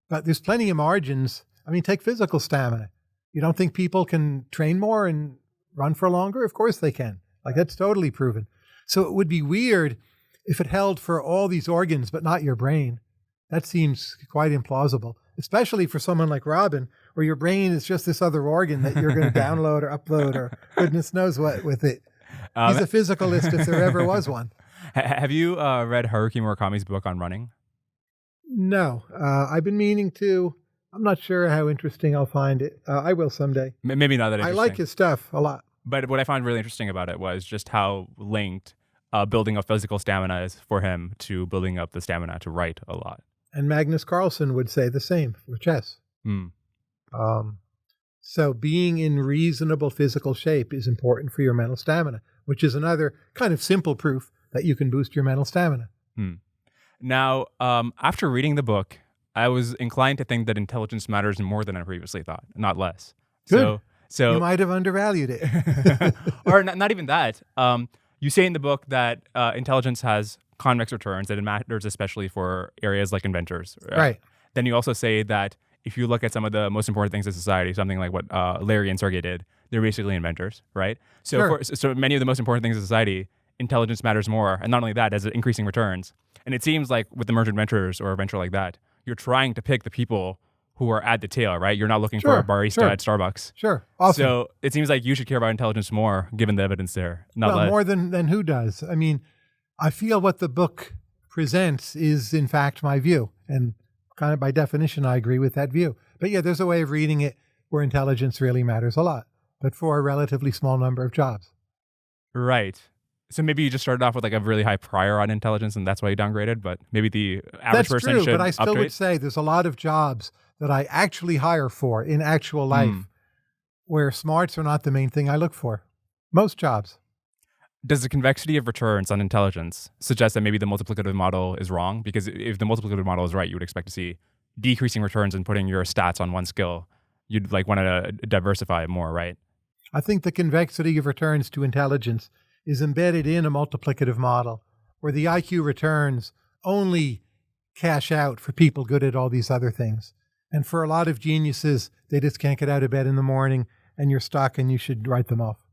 Speaker 1: But there's plenty of margins. I mean, take physical stamina. You don't think people can train more and run for longer? Of course they can. Like, that's totally proven. So it would be weird if it held for all these organs but not your brain, that seems quite implausible, especially for someone like Robin, where your brain is just this other organ that you're going to download or upload or goodness knows what with it. He's a physicalist if there ever was one.
Speaker 2: Have you read Haruki Murakami's book on running?
Speaker 1: No, I've been meaning to. I'm not sure how interesting I'll find it. I will someday.
Speaker 2: Maybe not that interesting.
Speaker 1: I like his stuff a lot.
Speaker 2: But what I found really interesting about it was just how linked building up physical stamina is for him to building up the stamina to write a lot.
Speaker 1: And Magnus Carlsen would say the same for chess. So being in reasonable physical shape is important for your mental stamina, which is another kind of simple proof that you can boost your mental stamina.
Speaker 2: Now, after reading the book, I was inclined to think that intelligence matters more than I previously thought, not less.
Speaker 1: Good.
Speaker 2: So
Speaker 1: you might have undervalued it.
Speaker 2: Or not even that. You say in the book that intelligence has convex returns, and it matters especially for areas like inventors.
Speaker 1: Right.
Speaker 2: Then you also say that if you look at some of the most important things in society, something like what Larry and Sergey did, they're basically inventors, right? So,
Speaker 1: Sure.
Speaker 2: So many of the most important things in society, intelligence matters more. And not only that, as increasing returns. And it seems like with Emergent Ventures or a venture like that, you're trying to pick the people who are at the tail, right? You're not looking for a barista at Starbucks.
Speaker 1: Sure. Awesome.
Speaker 2: So it seems like you should care about intelligence more, given the evidence there. Not less.
Speaker 1: More than who does. I mean, I feel what the book presents is, in fact, my view. And kind of by definition, I agree with that view. But yeah, there's a way of reading it where intelligence really matters a lot, but for a relatively small number of jobs.
Speaker 2: Right. So maybe you just started off with like a really high prior on intelligence and that's why you downgraded, but maybe the average person
Speaker 1: That's true,
Speaker 2: should
Speaker 1: but I still
Speaker 2: upgrade.
Speaker 1: would say there's a lot of jobs that I actually hire for in actual life where smarts are not the main thing I look for. Most jobs.
Speaker 2: Does the convexity of returns on intelligence suggest that maybe the multiplicative model is wrong? Because if the multiplicative model is right, you would expect to see decreasing returns and putting your stats on one skill. You'd like want to diversify more, right?
Speaker 1: I think the convexity of returns to intelligence is embedded in a multiplicative model where the IQ returns only cash out for people good at all these other things. And for a lot of geniuses, they just can't get out of bed in the morning and you're stuck and you should write them off.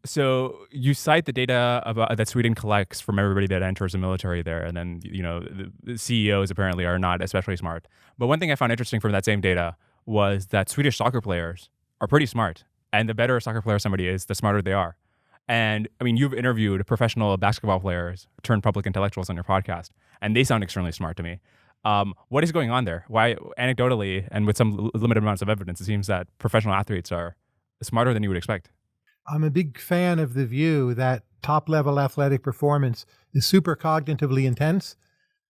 Speaker 2: So you cite the data about that Sweden collects from everybody that enters the military there, and then the CEOs apparently are not especially smart. But one thing I found interesting from that same data was that Swedish soccer players are pretty smart, and the better a soccer player somebody is, the smarter they are. And I mean, you've interviewed professional basketball players turned public intellectuals on your podcast, and they sound extremely smart to me. What is going on there? Why, anecdotally, and with some limited amounts of evidence, it seems that professional athletes are smarter than you would expect.
Speaker 1: I'm a big fan of the view that top-level athletic performance is super cognitively intense,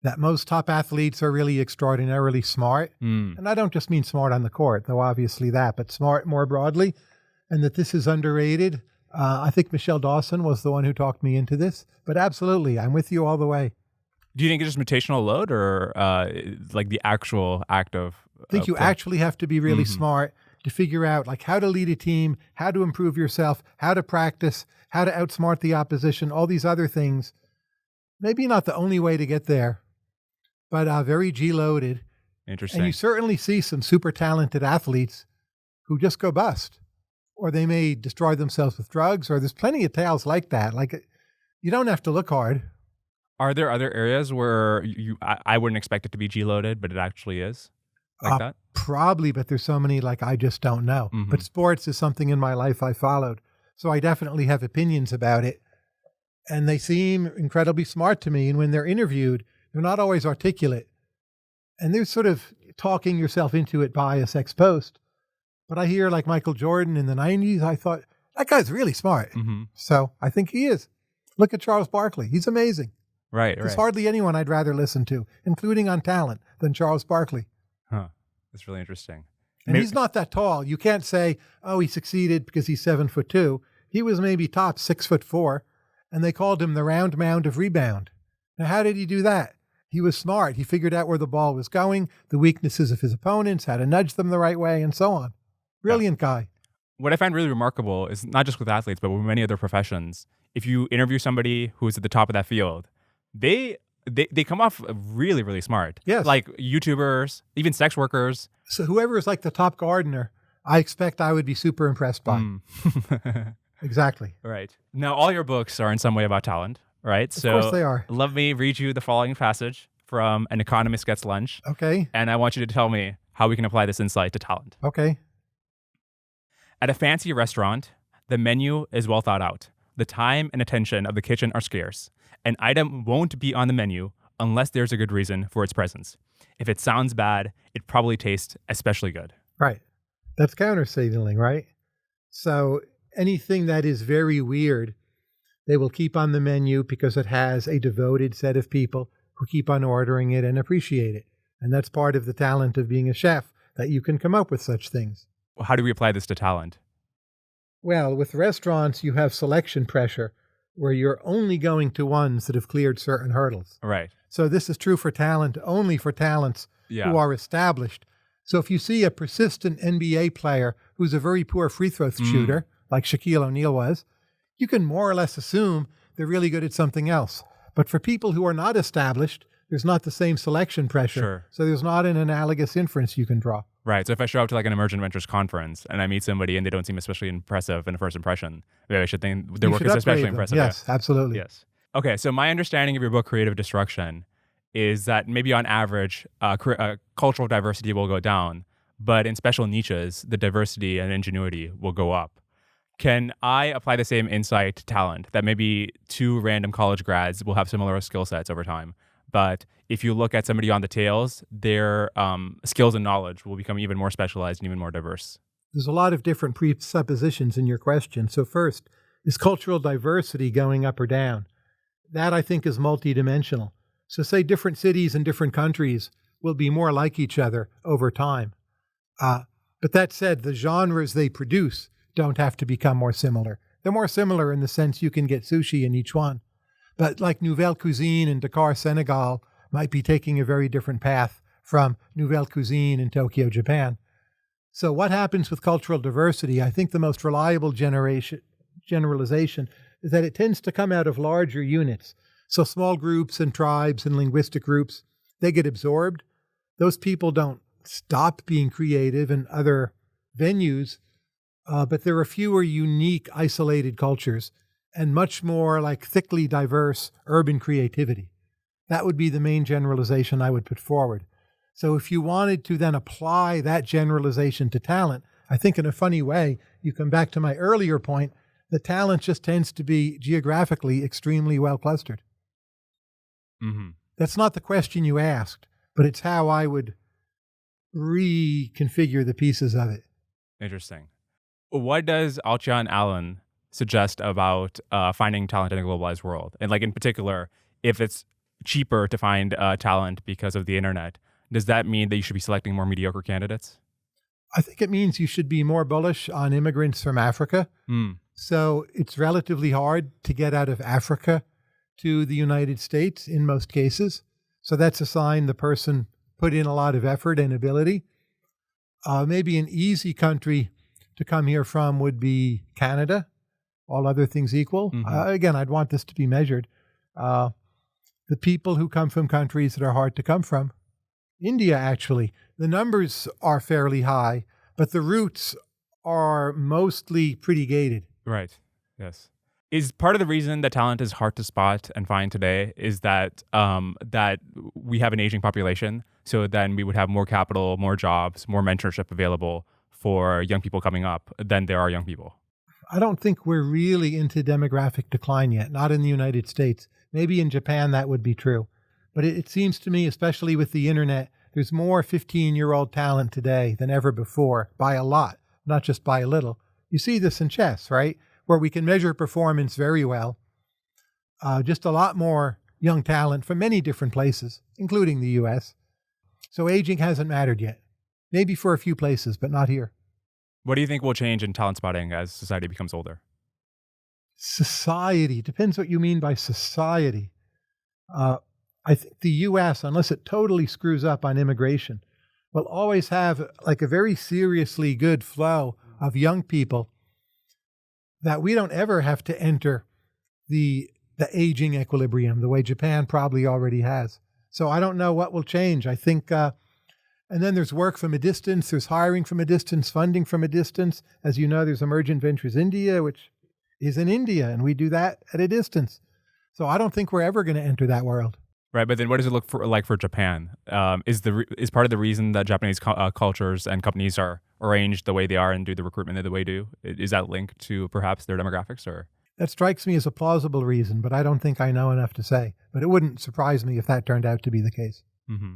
Speaker 1: that most top athletes are really extraordinarily smart. And I don't just mean smart on the court, though obviously that, but smart more broadly, and that this is underrated. I think Michelle Dawson was the one who talked me into this, but absolutely, I'm with you all the way.
Speaker 2: Do you think it's just mutational load or like the actual act of...
Speaker 1: I think you actually have to be really smart to figure out like how to lead a team, how to improve yourself, how to practice, how to outsmart the opposition, all these other things. Maybe not the only way to get there, but very G-loaded.
Speaker 2: Interesting.
Speaker 1: And you certainly see some super talented athletes who just go bust, or they may destroy themselves with drugs, or there's plenty of tales like that. Like you don't have to look hard.
Speaker 2: Are there other areas where I wouldn't expect it to be G-loaded, but it actually is? Like that?
Speaker 1: Probably, but there's so many like I just don't know. But sports is something in my life I followed. So I definitely have opinions about it. And they seem incredibly smart to me. And when they're interviewed, they're not always articulate. And they're sort of talking yourself into it bias ex post. But I hear like Michael Jordan in the 90s, I thought, that guy's really smart. So I think he is. Look at Charles Barkley. He's amazing.
Speaker 2: Right.
Speaker 1: There's hardly anyone I'd rather listen to, including on talent, than Charles Barkley.
Speaker 2: Huh. That's really interesting.
Speaker 1: And he's not that tall. You can't say, oh, he succeeded because he's 7'2". He was maybe top 6'4", and they called him the round mound of rebound. Now, how did he do that? He was smart. He figured out where the ball was going, the weaknesses of his opponents, how to nudge them the right way, and so on. Brilliant guy.
Speaker 2: What I find really remarkable is not just with athletes, but with many other professions. If you interview somebody who's at the top of that field, they come off really, really smart.
Speaker 1: Yes.
Speaker 2: Like YouTubers, even sex workers.
Speaker 1: So whoever is like the top gardener, I expect I would be super impressed by. Exactly.
Speaker 2: Right. Now, all your books are in some way about talent, right?
Speaker 1: Of course they are.
Speaker 2: Let me read you the following passage from An Economist Gets Lunch.
Speaker 1: Okay.
Speaker 2: And I want you to tell me how we can apply this insight to talent.
Speaker 1: Okay.
Speaker 2: At a fancy restaurant, the menu is well thought out. The time and attention of the kitchen are scarce. An item won't be on the menu unless there's a good reason for its presence. If it sounds bad, it probably tastes especially good.
Speaker 1: Right. That's counter signaling, right? So anything that is very weird, they will keep on the menu because it has a devoted set of people who keep on ordering it and appreciate it. And that's part of the talent of being a chef, that you can come up with such things.
Speaker 2: How do we apply this to talent?
Speaker 1: Well, with restaurants, you have selection pressure where you're only going to ones that have cleared certain hurdles.
Speaker 2: Right.
Speaker 1: So this is true for talent, only for talents who are established. So if you see a persistent NBA player who's a very poor free throw shooter, like Shaquille O'Neal was, you can more or less assume they're really good at something else. But for people who are not established, there's not the same selection pressure.
Speaker 2: Sure.
Speaker 1: So there's not an analogous inference you can draw.
Speaker 2: Right. So if I show up to like an Emergent Ventures conference and I meet somebody and they don't seem especially impressive in a first impression, maybe I should think their work is especially impressive.
Speaker 1: Yes, absolutely.
Speaker 2: Yes. Okay. So my understanding of your book, Creative Destruction, is that maybe on average, cultural diversity will go down, but in special niches, the diversity and ingenuity will go up. Can I apply the same insight to talent, that maybe two random college grads will have similar skill sets over time? But if you look at somebody on the tails, their skills and knowledge will become even more specialized and even more diverse.
Speaker 1: There's a lot of different presuppositions in your question. So first, is cultural diversity going up or down? That, I think, is multidimensional. So say different cities and different countries will be more like each other over time. But that said, the genres they produce don't have to become more similar. They're more similar in the sense you can get sushi in each one. But like Nouvelle Cuisine in Dakar, Senegal, might be taking a very different path from Nouvelle Cuisine in Tokyo, Japan. So what happens with cultural diversity? I think the most reliable generalization is that it tends to come out of larger units. So small groups and tribes and linguistic groups, they get absorbed. Those people don't stop being creative in other venues, but there are fewer unique, isolated cultures and much more like thickly diverse urban creativity. That would be the main generalization I would put forward. So if you wanted to then apply that generalization to talent, I think in a funny way, you come back to my earlier point, that talent just tends to be geographically extremely well clustered.
Speaker 2: Mm-hmm.
Speaker 1: That's not the question you asked, but it's how I would reconfigure the pieces of it.
Speaker 2: Interesting. What does Alchian Allen suggest about finding talent in a globalized world? And like in particular, if it's cheaper to find talent because of the internet, does that mean that you should be selecting more mediocre candidates?
Speaker 1: I think it means you should be more bullish on immigrants from Africa. So it's relatively hard to get out of Africa to the United States in most cases. So that's a sign the person put in a lot of effort and ability. Maybe an easy country to come here from would be Canada, all other things equal. Again, I'd want this to be measured. The people who come from countries that are hard to come from, India actually, the numbers are fairly high, but the routes are mostly pretty gated.
Speaker 2: Right. Yes. Is part of the reason that talent is hard to spot and find today is that that we have an aging population, so then we would have more capital, more jobs, more mentorship available for young people coming up than there are young people?
Speaker 1: I don't think we're really into demographic decline yet, not in the United States. Maybe in Japan that would be true. But it seems to me, especially with the internet, there's more 15-year-old talent today than ever before, by a lot, not just by a little. You see this in chess, right? Where we can measure performance very well. Just a lot more young talent from many different places, including the U.S. So aging hasn't mattered yet. Maybe for a few places, but not here.
Speaker 2: What do you think will change in talent spotting as society becomes older?
Speaker 1: Society. Depends what you mean by society. I think the U.S., unless it totally screws up on immigration, will always have like a very seriously good flow of young people that we don't ever have to enter the aging equilibrium the way Japan probably already has. So I don't know what will change. I think, and then there's work from a distance, there's hiring from a distance, funding from a distance. As you know, there's Emergent Ventures India, which is in India, and we do that at a distance. So I don't think we're ever going to enter that world.
Speaker 2: Right, but then what does it look like for Japan? Is part of the reason that Japanese cultures and companies are arranged the way they are and do the recruitment the way they do? Is that linked to perhaps their demographics, or?
Speaker 1: That strikes me as a plausible reason, but I don't think I know enough to say. But it wouldn't surprise me if that turned out to be the case.
Speaker 2: Mm-hmm.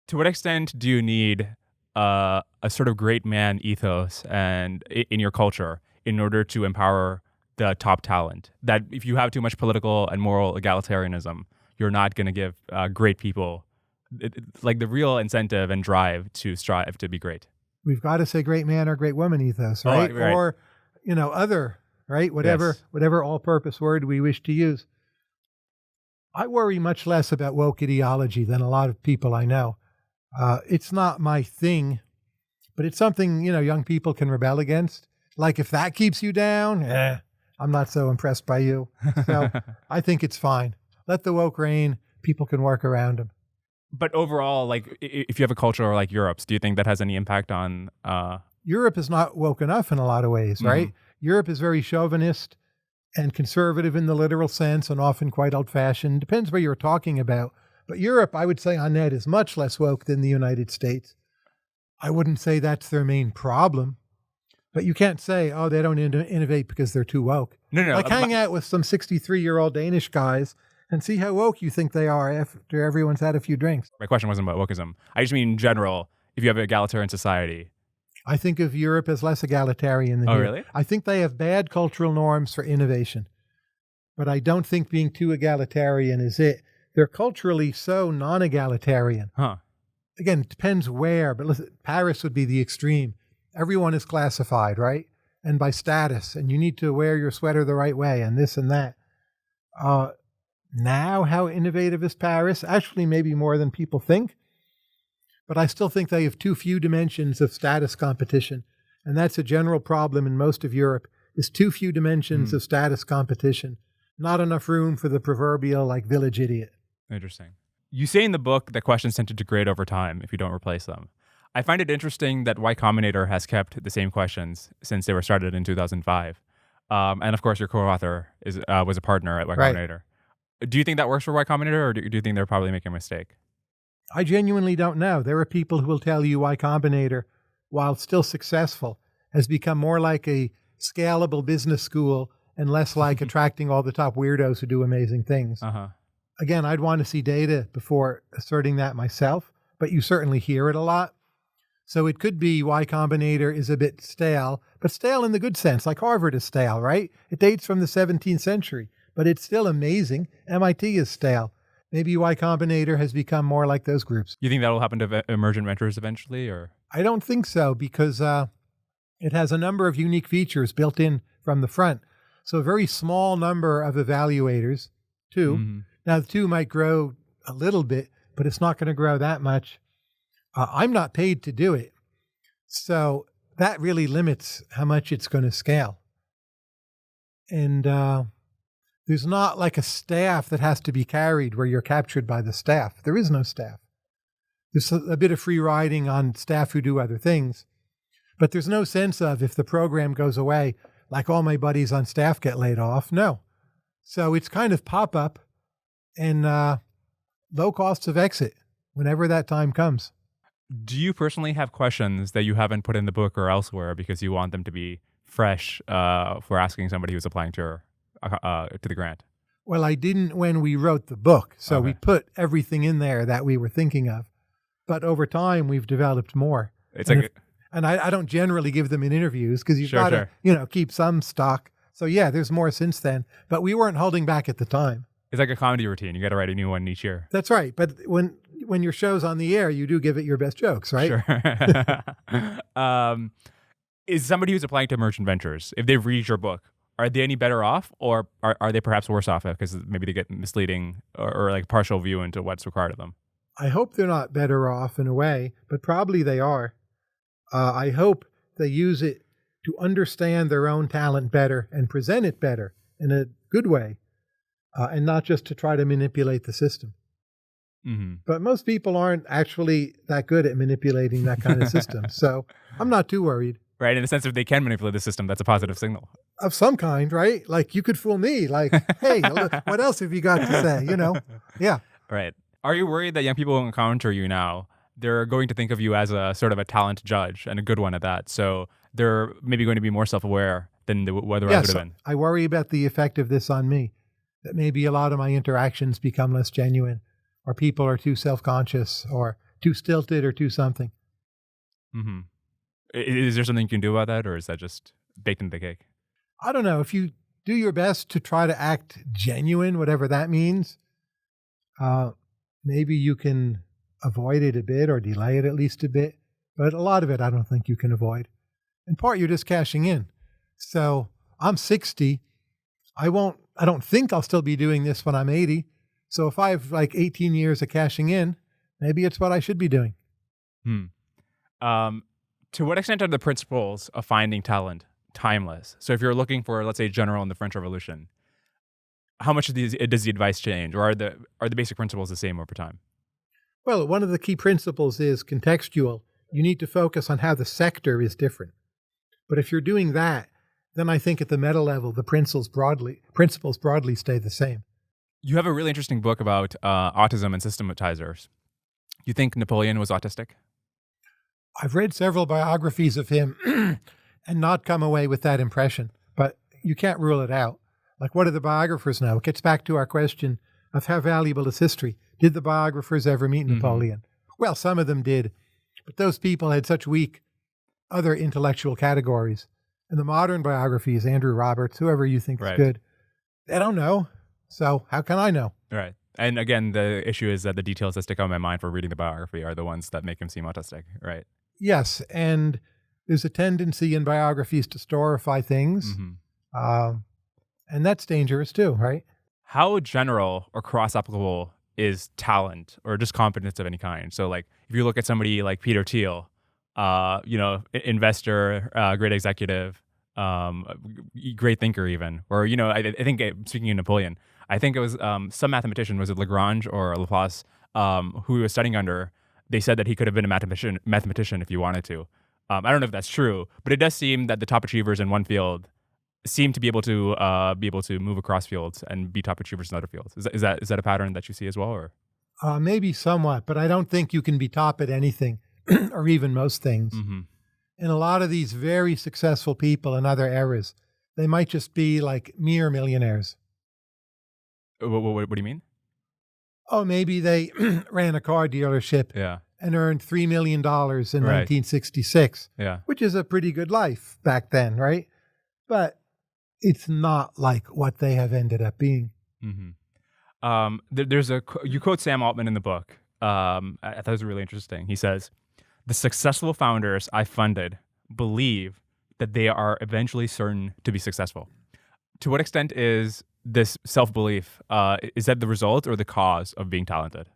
Speaker 2: To what extent do you need a sort of great man ethos and in your culture in order to empower the top talent? That if you have too much political and moral egalitarianism, you're not going to give great people like the real incentive and drive to strive to be great.
Speaker 1: We've got to say great man or great woman ethos, right?
Speaker 2: Oh, right.
Speaker 1: Or, other, right? Whatever all-purpose word we wish to use. I worry much less about woke ideology than a lot of people I know. It's not my thing, but it's something, young people can rebel against. Like if that keeps you down, I'm not so impressed by you. So I think it's fine. Let the woke reign. People can work around them.
Speaker 2: But overall, like if you have a culture like Europe's, do you think that has any impact on?
Speaker 1: Europe is not woke enough in a lot of ways, right? Europe is very chauvinist and conservative in the literal sense and often quite old-fashioned. Depends what you're talking about. But Europe, I would say on net, is much less woke than the United States. I wouldn't say that's their main problem. But you can't say, oh, they don't innovate because they're too woke.
Speaker 2: No.
Speaker 1: Like hang out with some 63-year-old Danish guys and see how woke you think they are after everyone's had a few drinks.
Speaker 2: My question wasn't about wokeism. I just mean in general, if you have an egalitarian society.
Speaker 1: I think of Europe as less egalitarian than here.
Speaker 2: Really?
Speaker 1: I think they have bad cultural norms for innovation. But I don't think being too egalitarian is it. They're culturally so non-egalitarian.
Speaker 2: Huh.
Speaker 1: Again, it depends where, but listen, Paris would be the extreme. Everyone is classified, right? And by status, and you need to wear your sweater the right way, and this and that. Now, how innovative is Paris? Actually, maybe more than people think. But I still think they have too few dimensions of status competition. And that's a general problem in most of Europe, is too few dimensions of status competition. Not enough room for the proverbial, village idiot.
Speaker 2: Interesting. You say in the book that questions tend to degrade over time if you don't replace them. I find it interesting that Y Combinator has kept the same questions since they were started in 2005. And of course, your co-author was a partner at Y Combinator. Do you think that works for Y Combinator, or do you think they're probably making a mistake?
Speaker 1: I genuinely don't know. There are people who will tell you Y Combinator, while still successful, has become more like a scalable business school and less like attracting all the top weirdos who do amazing things. Again, I'd want to see data before asserting that myself, but you certainly hear it a lot. So it could be Y Combinator is a bit stale, but stale in the good sense, like Harvard is stale, right? It dates from the 17th century, but it's still amazing. MIT is stale. Maybe Y Combinator has become more like those groups.
Speaker 2: You think that will happen to Emergent Ventures eventually, or?
Speaker 1: I don't think so, because it has a number of unique features built in from the front. So a very small number of evaluators, two. Now, the two might grow a little bit, but it's not going to grow that much. I'm not paid to do it. So that really limits how much it's going to scale. And there's not like a staff that has to be carried where you're captured by the staff. There is no staff. There's a bit of free riding on staff who do other things. But there's no sense of if the program goes away, like all my buddies on staff get laid off. No. So it's kind of pop-up and low costs of exit whenever that time comes.
Speaker 2: Do you personally have questions that you haven't put in the book or elsewhere because you want them to be fresh for asking somebody who's applying to the grant?
Speaker 1: Well, I didn't when we wrote the book. So we put everything in there that we were thinking of. But over time, we've developed more. And I don't generally give them in interviews because you've got to, keep some stock. So yeah, there's more since then. But we weren't holding back at the time.
Speaker 2: It's like a comedy routine. You got to write a new one each year.
Speaker 1: That's right. But when your show's on the air, you do give it your best jokes, right?
Speaker 2: Sure. Is somebody who's applying to Emergent Ventures, if they read your book, are they any better off, or are they perhaps worse off because maybe they get misleading or like partial view into what's required of them?
Speaker 1: I hope they're not better off in a way, but probably they are. I hope they use it to understand their own talent better and present it better in a good way, and not just to try to manipulate the system. But most people aren't actually that good at manipulating that kind of system. So I'm not too worried.
Speaker 2: Right. In the sense that if they can manipulate the system, that's a positive signal.
Speaker 1: of some kind, right? Like you could fool me. Like, hey, what else have you got to say? Yeah.
Speaker 2: Right. Are you worried that young people who encounter you now, they're going to think of you as a sort of a talent judge and a good one at that? So they're maybe going to be more self-aware than whether I would
Speaker 1: Yes,
Speaker 2: have been.
Speaker 1: I worry about the effect of this on me. That maybe a lot of my interactions become less genuine, or people are too self-conscious, or too stilted, or too something.
Speaker 2: Mm-hmm. Is there something you can do about that, or is that just baked into the cake?
Speaker 1: I don't know. If you do your best to try to act genuine, whatever that means, maybe you can avoid it a bit or delay it at least a bit. But a lot of it, I don't think you can avoid. In part, you're just cashing in. So I'm 60. I don't think I'll still be doing this when I'm 80. So if I have like 18 years of cashing in, maybe it's what I should be doing.
Speaker 2: To what extent are the principles of finding talent timeless? So if you're looking for, let's say, General in the French Revolution, how much does the advice change, or are the basic principles the same over time?
Speaker 1: Well, one of the key principles is contextual. You need to focus on how the sector is different. But if you're doing that, then I think at the meta level, the principles broadly stay the same.
Speaker 2: You have a really interesting book about autism and systematizers. You think Napoleon was autistic?
Speaker 1: I've read several biographies of him and not come away with that impression, but you can't rule it out. Like, what do the biographers know? It gets back to our question of how valuable is history. Did the biographers ever meet Napoleon? Well, some of them did, but those people had such weak other intellectual categories. And the modern biographies, Andrew Roberts, whoever you think is good, they don't know. So how can I know?
Speaker 2: Right. And again, the issue is that the details that stick out in my mind for reading the biography are the ones that make him seem autistic, right?
Speaker 1: Yes, and there's a tendency in biographies to storify things, and that's dangerous too, right?
Speaker 2: How general or cross-applicable is talent or just competence of any kind? So, like, if you look at somebody like Peter Thiel, investor, great executive, great thinker even, or, I think, speaking of Napoleon, I think it was some mathematician, was it Lagrange or Laplace, who he was studying under. They said that he could have been a mathematician if he wanted to. I don't know if that's true, but it does seem that the top achievers in one field seem to be able to move across fields and be top achievers in other fields. Is that a pattern that you see as well, or?
Speaker 1: Maybe somewhat, but I don't think you can be top at anything or even most things. And a lot of these very successful people in other eras, they might just be like mere millionaires.
Speaker 2: What do you mean?
Speaker 1: Oh, maybe they ran a car dealership and earned $3 million in 1966, which is a pretty good life back then, right? But it's not like what they have ended up being.
Speaker 2: You quote Sam Altman in the book. I thought it was really interesting. He says, "The successful founders I funded believe that they are eventually certain to be successful." To what extent is this self-belief, is that the result or the cause of being talented?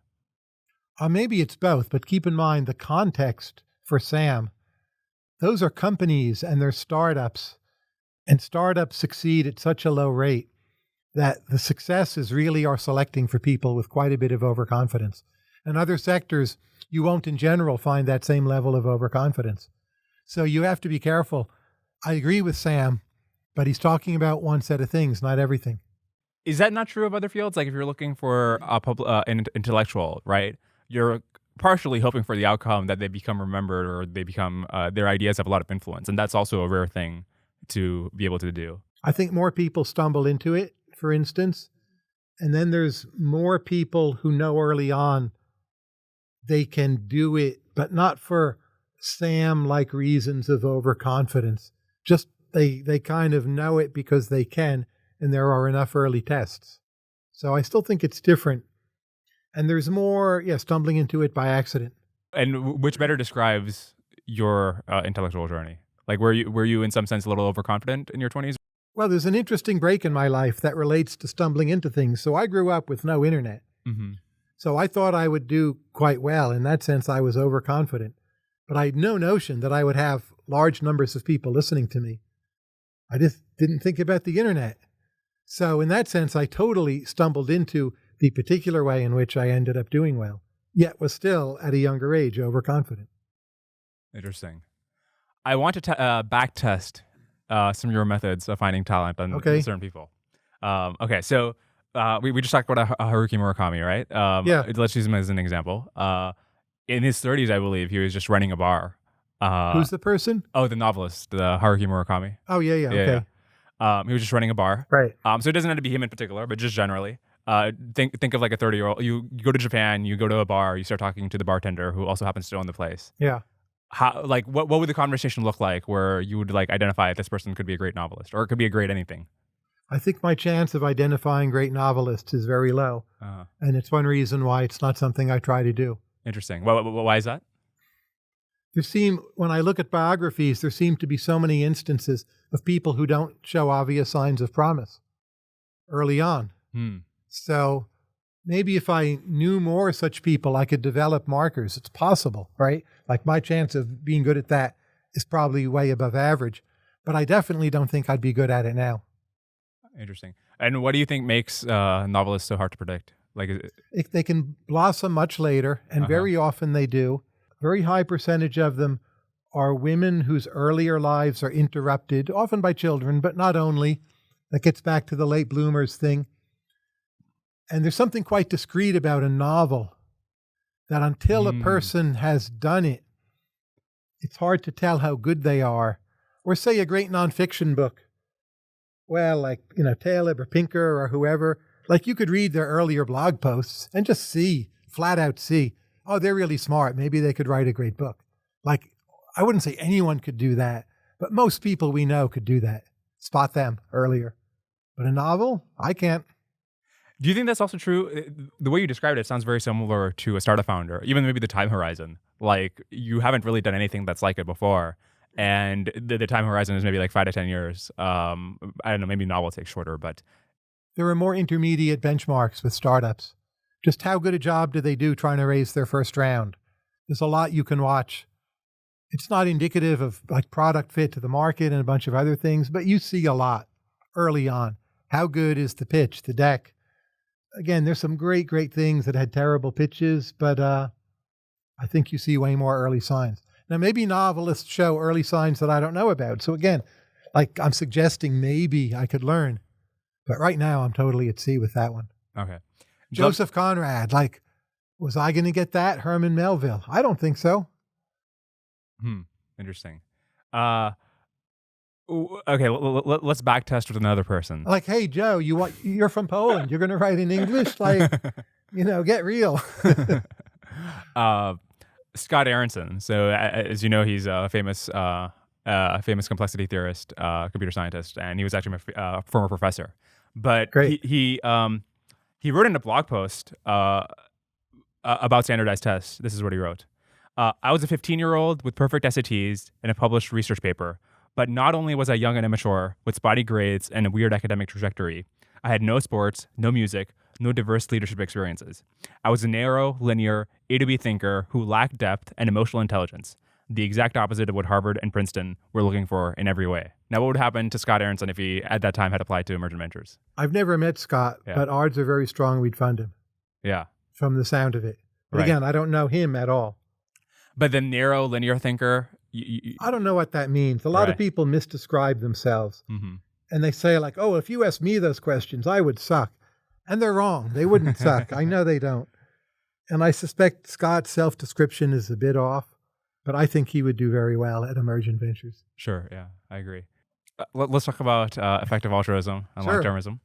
Speaker 1: Maybe it's both, but keep in mind the context for Sam. Those are companies and they're startups, and startups succeed at such a low rate that the successes really are selecting for people with quite a bit of overconfidence. In other sectors, you won't in general find that same level of overconfidence. So you have to be careful. I agree with Sam, but he's talking about one set of things, not everything.
Speaker 2: Is that not true of other fields? Like if you're looking for an intellectual, right? You're partially hoping for the outcome that they become remembered or they become their ideas have a lot of influence, and that's also a rare thing to be able to do.
Speaker 1: I think more people stumble into it, for instance, and then there's more people who know early on they can do it, but not for Sam-like reasons of overconfidence. Just they kind of know it because they can, and there are enough early tests. So I still think it's different. And there's more, stumbling into it by accident.
Speaker 2: And which better describes your intellectual journey? Like, were you in some sense a little overconfident in your 20s?
Speaker 1: Well, there's an interesting break in my life that relates to stumbling into things. So I grew up with no internet. So I thought I would do quite well. In that sense, I was overconfident. But I had no notion that I would have large numbers of people listening to me. I just didn't think about the internet. So in that sense, I totally stumbled into the particular way in which I ended up doing well, yet was still, at a younger age, overconfident.
Speaker 2: Interesting. I want to backtest some of your methods of finding talent on
Speaker 1: Okay.
Speaker 2: certain people. Okay, so we just talked about Haruki Murakami, right?
Speaker 1: Yeah.
Speaker 2: Let's use him as an example. In his 30s, I believe, he was just running a bar.
Speaker 1: Who's the person?
Speaker 2: Oh, the novelist, the Haruki Murakami.
Speaker 1: Oh, yeah. Okay.
Speaker 2: Yeah. He was just running a bar.
Speaker 1: Right.
Speaker 2: So it doesn't have to be him in particular, but just generally. Think of like a 30-year-old. You go to Japan, you go to a bar, you start talking to the bartender who also happens to own the place.
Speaker 1: Yeah.
Speaker 2: What would the conversation look like where you would like identify if this person could be a great novelist or it could be a great anything?
Speaker 1: I think my chance of identifying great novelists is very low. And it's one reason why it's not something I try to do.
Speaker 2: Interesting. Why is that?
Speaker 1: When I look at biographies, there seem to be so many instances of people who don't show obvious signs of promise early on. So maybe if I knew more such people, I could develop markers. It's possible, right? Like my chance of being good at that is probably way above average, but I definitely don't think I'd be good at it now.
Speaker 2: Interesting. And what do you think makes novelists so hard to predict?
Speaker 1: If they can blossom much later, and very often they do. Very high percentage of them are women whose earlier lives are interrupted, often by children, but not only. That gets back to the late bloomers thing. And there's something quite discreet about a novel that until a person has done it, it's hard to tell how good they are. Or say a great nonfiction book. Well, like, Taleb or Pinker or whoever, like you could read their earlier blog posts and just flat out see, oh, they're really smart. Maybe they could write a great book. Like, I wouldn't say anyone could do that, but most people we know could do that. Spot them earlier. But a novel, I can't.
Speaker 2: Do you think that's also true? The way you described it sounds very similar to a startup founder, even maybe the time horizon. Like, you haven't really done anything that's like it before. And the time horizon is maybe like 5 to 10 years. I don't know, maybe novel takes shorter, but.
Speaker 1: There are more intermediate benchmarks with startups. Just how good a job do they do trying to raise their first round? There's a lot you can watch. It's not indicative of like product fit to the market and a bunch of other things, but you see a lot early on. How good is the pitch, the deck? Again, there's some great things that had terrible pitches, but I think you see way more early signs. Now, maybe novelists show early signs that I don't know about. So again, like I'm suggesting maybe I could learn. But right now, I'm totally at sea with that one.
Speaker 2: Okay.
Speaker 1: Joseph Conrad, like, was I going to get that? Herman Melville? I don't think so.
Speaker 2: Interesting. Okay, let's back test with another person.
Speaker 1: Like, hey, Joe, you're from Poland. You're going to write in English? Like, get real.
Speaker 2: Scott Aaronson. So, as you know, he's a famous complexity theorist, computer scientist, and he was actually my former professor. But he wrote in a blog post about standardized tests. This is what he wrote. I was a 15-year-old with perfect SATs and a published research paper. But not only was I young and immature, with spotty grades and a weird academic trajectory, I had no sports, no music, no diverse leadership experiences. I was a narrow, linear, A to B thinker who lacked depth and emotional intelligence. The exact opposite of what Harvard and Princeton were looking for in every way. Now, what would happen to Scott Aaronson if he, at that time, had applied to Emergent Ventures?
Speaker 1: I've never met Scott, but odds are very strong we'd fund him.
Speaker 2: Yeah.
Speaker 1: From the sound of it. But again, I don't know him at all.
Speaker 2: But the narrow, linear thinker...
Speaker 1: I don't know what that means. A lot of people misdescribe themselves. And they say like, oh, if you asked me those questions, I would suck. And they're wrong. They wouldn't suck. I know they don't. And I suspect Scott's self-description is a bit off. But I think he would do very well at Emergent Ventures.
Speaker 2: Sure, yeah, I agree. Let's talk about effective altruism and long-termism.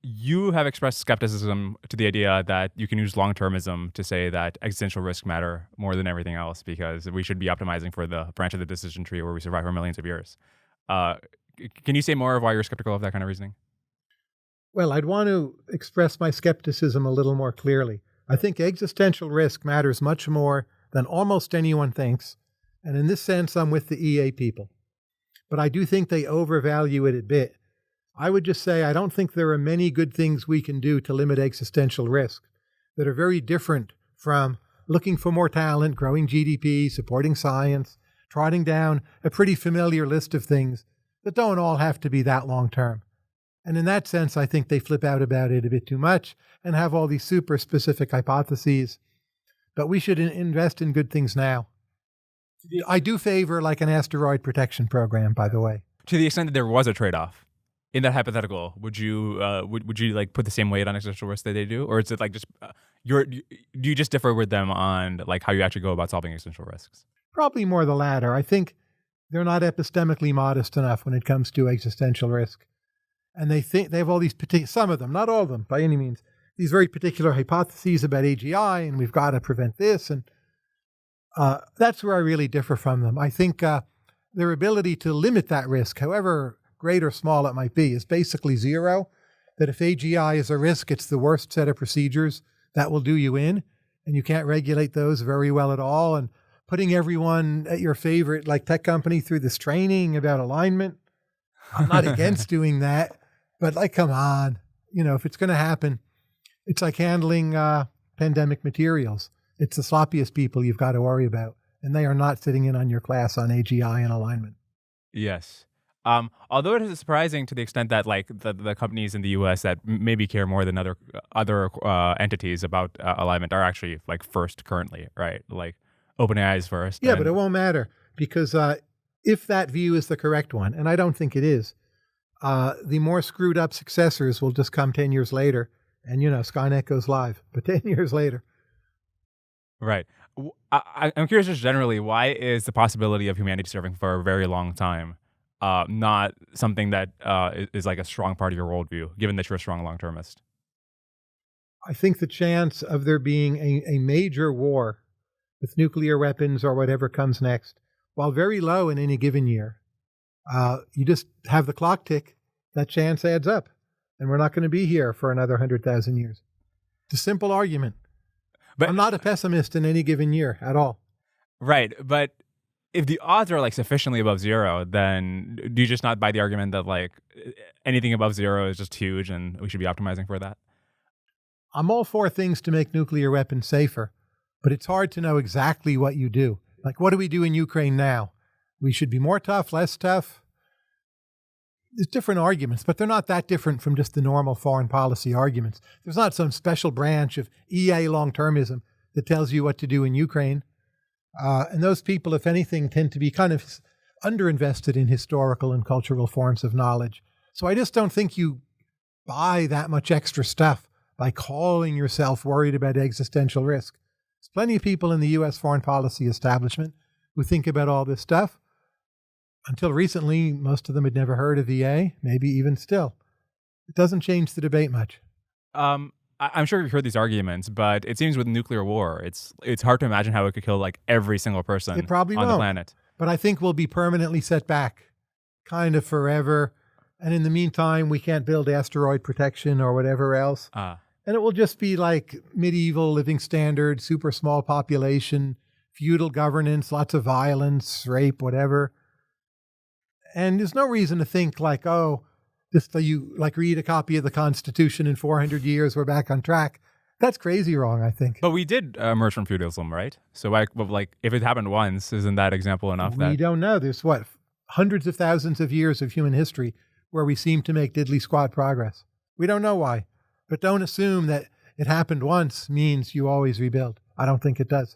Speaker 2: You have expressed skepticism to the idea that you can use long-termism to say that existential risks matter more than everything else because we should be optimizing for the branch of the decision tree where we survive for millions of years. Can you say more of why you're skeptical of that kind of reasoning?
Speaker 1: Well, I'd want to express my skepticism a little more clearly. I think existential risk matters much more than almost anyone thinks. And in this sense, I'm with the EA people. But I do think they overvalue it a bit. I would just say I don't think there are many good things we can do to limit existential risk that are very different from looking for more talent, growing GDP, supporting science, trotting down a pretty familiar list of things that don't all have to be that long term. And in that sense, I think they flip out about it a bit too much and have all these super specific hypotheses. But we should invest in good things now. I do favor like an asteroid protection program, by the way.
Speaker 2: To the extent that there was a trade-off in that hypothetical, would you like put the same weight on existential risk that they do, or is it like just do you just differ with them on like how you actually go about solving existential risks?
Speaker 1: Probably more the latter. I think they're not epistemically modest enough when it comes to existential risk. And they think they have all these some of them, not all of them by any means, these very particular hypotheses about AGI, and we've got to prevent this. And that's where I really differ from them. I think their ability to limit that risk, however great or small it might be, is basically zero. That if AGI is a risk, it's the worst set of procedures that will do you in, and you can't regulate those very well at all. And putting everyone at your favorite like tech company through this training about alignment, I'm not against doing that, but like, come on, if it's going to happen, it's like handling pandemic materials. It's the sloppiest people you've got to worry about, and they are not sitting in on your class on AGI and alignment.
Speaker 2: Yes. Although it is surprising to the extent that like the companies in the U.S. that maybe care more than other entities about alignment are actually like first currently, right? Like OpenAI is first.
Speaker 1: Yeah, but it won't matter because if that view is the correct one, and I don't think it is, the more screwed up successors will just come 10 years later, and Skynet goes live, but 10 years later.
Speaker 2: Right. I'm curious just generally, why is the possibility of humanity serving for a very long time not something that is like a strong part of your worldview, given that you're a strong long-termist?
Speaker 1: I think the chance of there being a major war with nuclear weapons or whatever comes next, while very low in any given year, you just have the clock tick, that chance adds up. And we're not going to be here for another 100,000 years. It's a simple argument. But I'm not a pessimist in any given year at all.
Speaker 2: Right. But if the odds are like sufficiently above zero, then do you just not buy the argument that like anything above zero is just huge and we should be optimizing for that?
Speaker 1: I'm all for things to make nuclear weapons safer, but it's hard to know exactly what you do. Like, what do we do in Ukraine now? We should be more tough, less tough. There's different arguments, but they're not that different from just the normal foreign policy arguments. There's not some special branch of EA long-termism that tells you what to do in Ukraine. And those people, if anything, tend to be kind of underinvested in historical and cultural forms of knowledge. So I just don't think you buy that much extra stuff by calling yourself worried about existential risk. There's plenty of people in the U.S. foreign policy establishment who think about all this stuff. Until recently, most of them had never heard of EA, maybe even still. It doesn't change the debate much.
Speaker 2: I'm sure you've heard these arguments, but it seems with nuclear war, it's hard to imagine how it could kill like every single person
Speaker 1: it probably
Speaker 2: on
Speaker 1: won't.
Speaker 2: the planet.
Speaker 1: But I think we'll be permanently set back, kind of forever. And in the meantime, we can't build asteroid protection or whatever else. And it will just be like medieval living standards, super small population, feudal governance, lots of violence, rape, whatever. And there's no reason to think like, oh, just you like read a copy of the Constitution in 400 years, we're back on track. That's crazy wrong, I think.
Speaker 2: But we did emerge from feudalism, right? So like if it happened once, isn't that example enough?
Speaker 1: We don't know. There's hundreds of thousands of years of human history where we seem to make diddly squat progress. We don't know why. But don't assume that it happened once means you always rebuild. I don't think it does.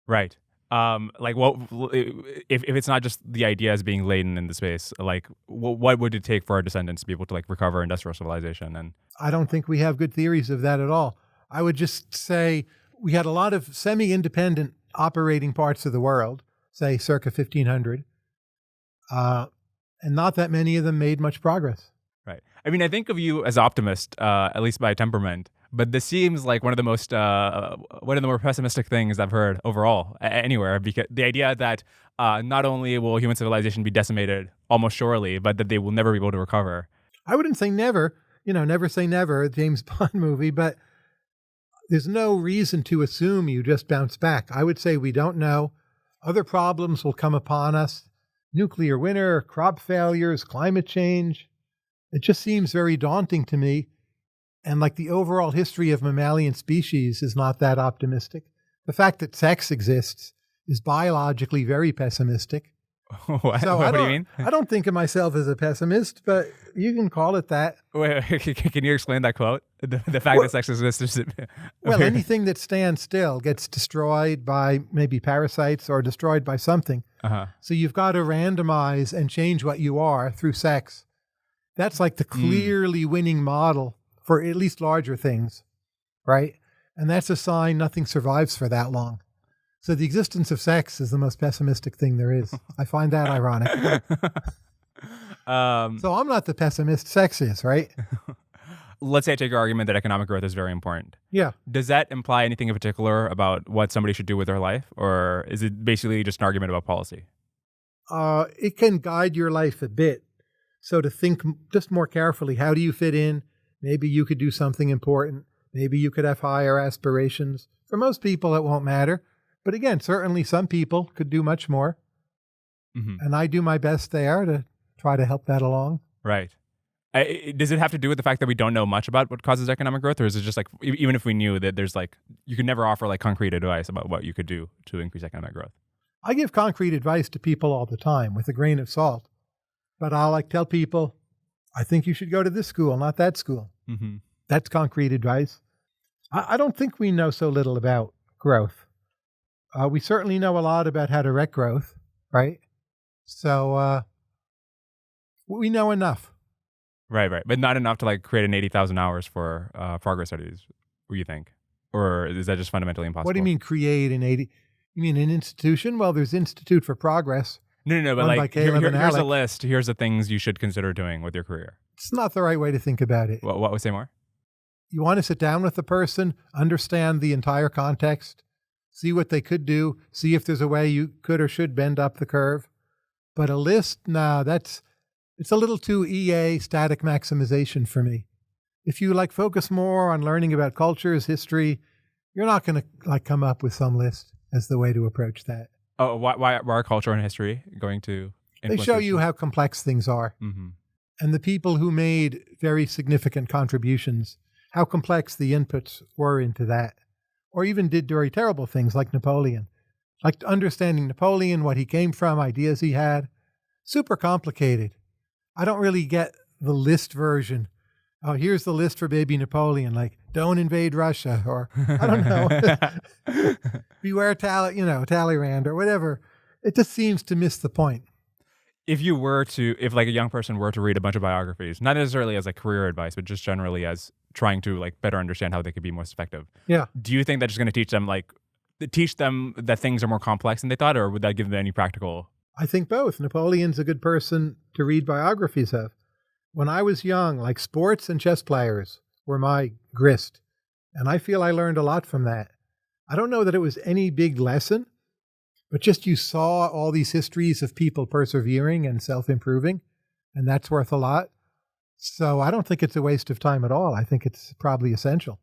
Speaker 2: Right. Like what if it's not just the ideas being laden in the space, like what would it take for our descendants to be able to like recover industrial civilization? And
Speaker 1: I don't think we have good theories of that at all. I would just say we had a lot of semi-independent operating parts of the world, say circa 1500, and not that many of them made much progress.
Speaker 2: Right. I mean, I think of you as optimist, at least by temperament. But this seems like one of the more pessimistic things I've heard overall anywhere. Because the idea that not only will human civilization be decimated almost surely, but that they will never be able to recover.
Speaker 1: I wouldn't say never. Never say never, James Bond movie. But there's no reason to assume you just bounce back. I would say we don't know. Other problems will come upon us. Nuclear winter, crop failures, climate change. It just seems very daunting to me. And like the overall history of mammalian species is not that optimistic. The fact that sex exists is biologically very pessimistic.
Speaker 2: What do you mean?
Speaker 1: I don't think of myself as a pessimist, but you can call it that.
Speaker 2: Wait, can you explain that quote? The fact that sex exists is...
Speaker 1: Well, anything that stands still gets destroyed by maybe parasites or destroyed by something.
Speaker 2: Uh-huh.
Speaker 1: So you've got to randomize and change what you are through sex. That's like the clearly winning model for at least larger things, right? And that's a sign nothing survives for that long. So the existence of sex is the most pessimistic thing there is. I find that ironic. So I'm not the pessimist, sex is, right?
Speaker 2: Let's say I take your argument that economic growth is very important.
Speaker 1: Yeah.
Speaker 2: Does that imply anything in particular about what somebody should do with their life? Or is it basically just an argument about policy?
Speaker 1: It can guide your life a bit. So to think just more carefully, how do you fit in? Maybe you could do something important. Maybe you could have higher aspirations. For most people, it won't matter. But again, certainly some people could do much more.
Speaker 2: Mm-hmm.
Speaker 1: And I do my best there to try to help that along.
Speaker 2: Right. Does it have to do with the fact that we don't know much about what causes economic growth? Or is it just like, even if we knew that there's like, you could never offer like concrete advice about what you could do to increase economic growth?
Speaker 1: I give concrete advice to people all the time with a grain of salt. But I'll like tell people, I think you should go to this school, not that school.
Speaker 2: Mm-hmm.
Speaker 1: That's concrete advice. I don't think we know so little about growth. We certainly know a lot about how to wreck growth, right? So we know enough.
Speaker 2: Right. But not enough to like create an 80,000 hours for progress studies, what do you think? Or is that just fundamentally impossible?
Speaker 1: What do you mean create an 80? You mean an institution? Well, there's Institute for Progress.
Speaker 2: No, but
Speaker 1: run by
Speaker 2: like
Speaker 1: Caleb and
Speaker 2: here's a
Speaker 1: Alec.
Speaker 2: list. Here's the things you should consider doing with your career.
Speaker 1: It's not the right way to think about it.
Speaker 2: What would say more?
Speaker 1: You want to sit down with the person, understand the entire context, see what they could do, see if there's a way you could or should bend up the curve. But a list, it's a little too EA static maximization for me. If you like focus more on learning about cultures, history, you're not going to like come up with some list as the way to approach that.
Speaker 2: Oh, why are culture and history going to
Speaker 1: They show you how complex things are.
Speaker 2: Mm-hmm.
Speaker 1: And the people who made very significant contributions, how complex the inputs were into that. Or even did very terrible things like Napoleon. Like understanding Napoleon, what he came from, ideas he had. Super complicated. I don't really get the list version. Oh, here's the list for baby Napoleon. Like, don't invade Russia, or I don't know. Beware Talleyrand, or whatever. It just seems to miss the point.
Speaker 2: If like a young person were to read a bunch of biographies, not necessarily as like career advice, but just generally as trying to like better understand how they could be most effective.
Speaker 1: Yeah.
Speaker 2: Do you think that's just going to teach them that things are more complex than they thought, or would that give them any practical?
Speaker 1: I think both. Napoleon's a good person to read biographies of. When I was young, like sports and chess players were my grist. And I feel I learned a lot from that. I don't know that it was any big lesson, but just you saw all these histories of people persevering and self-improving, and that's worth a lot. So I don't think it's a waste of time at all. I think it's probably essential.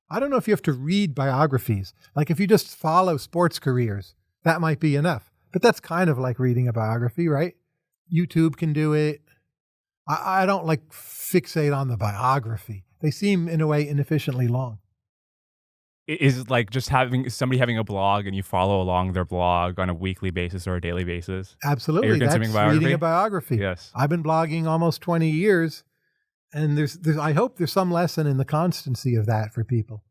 Speaker 1: I don't know if you have to read biographies. Like if you just follow sports careers, that might be enough. But that's kind of like reading a biography, right? YouTube can do it. I don't like fixate on the biography. They seem in a way inefficiently long.
Speaker 2: Is like just somebody having a blog and you follow along their blog on a weekly basis or a daily basis?
Speaker 1: Absolutely.
Speaker 2: You're
Speaker 1: That's
Speaker 2: consuming biography?
Speaker 1: reading a biography.
Speaker 2: Yes.
Speaker 1: I've been blogging almost 20 years, and there's I hope there's some lesson in the constancy of that for people.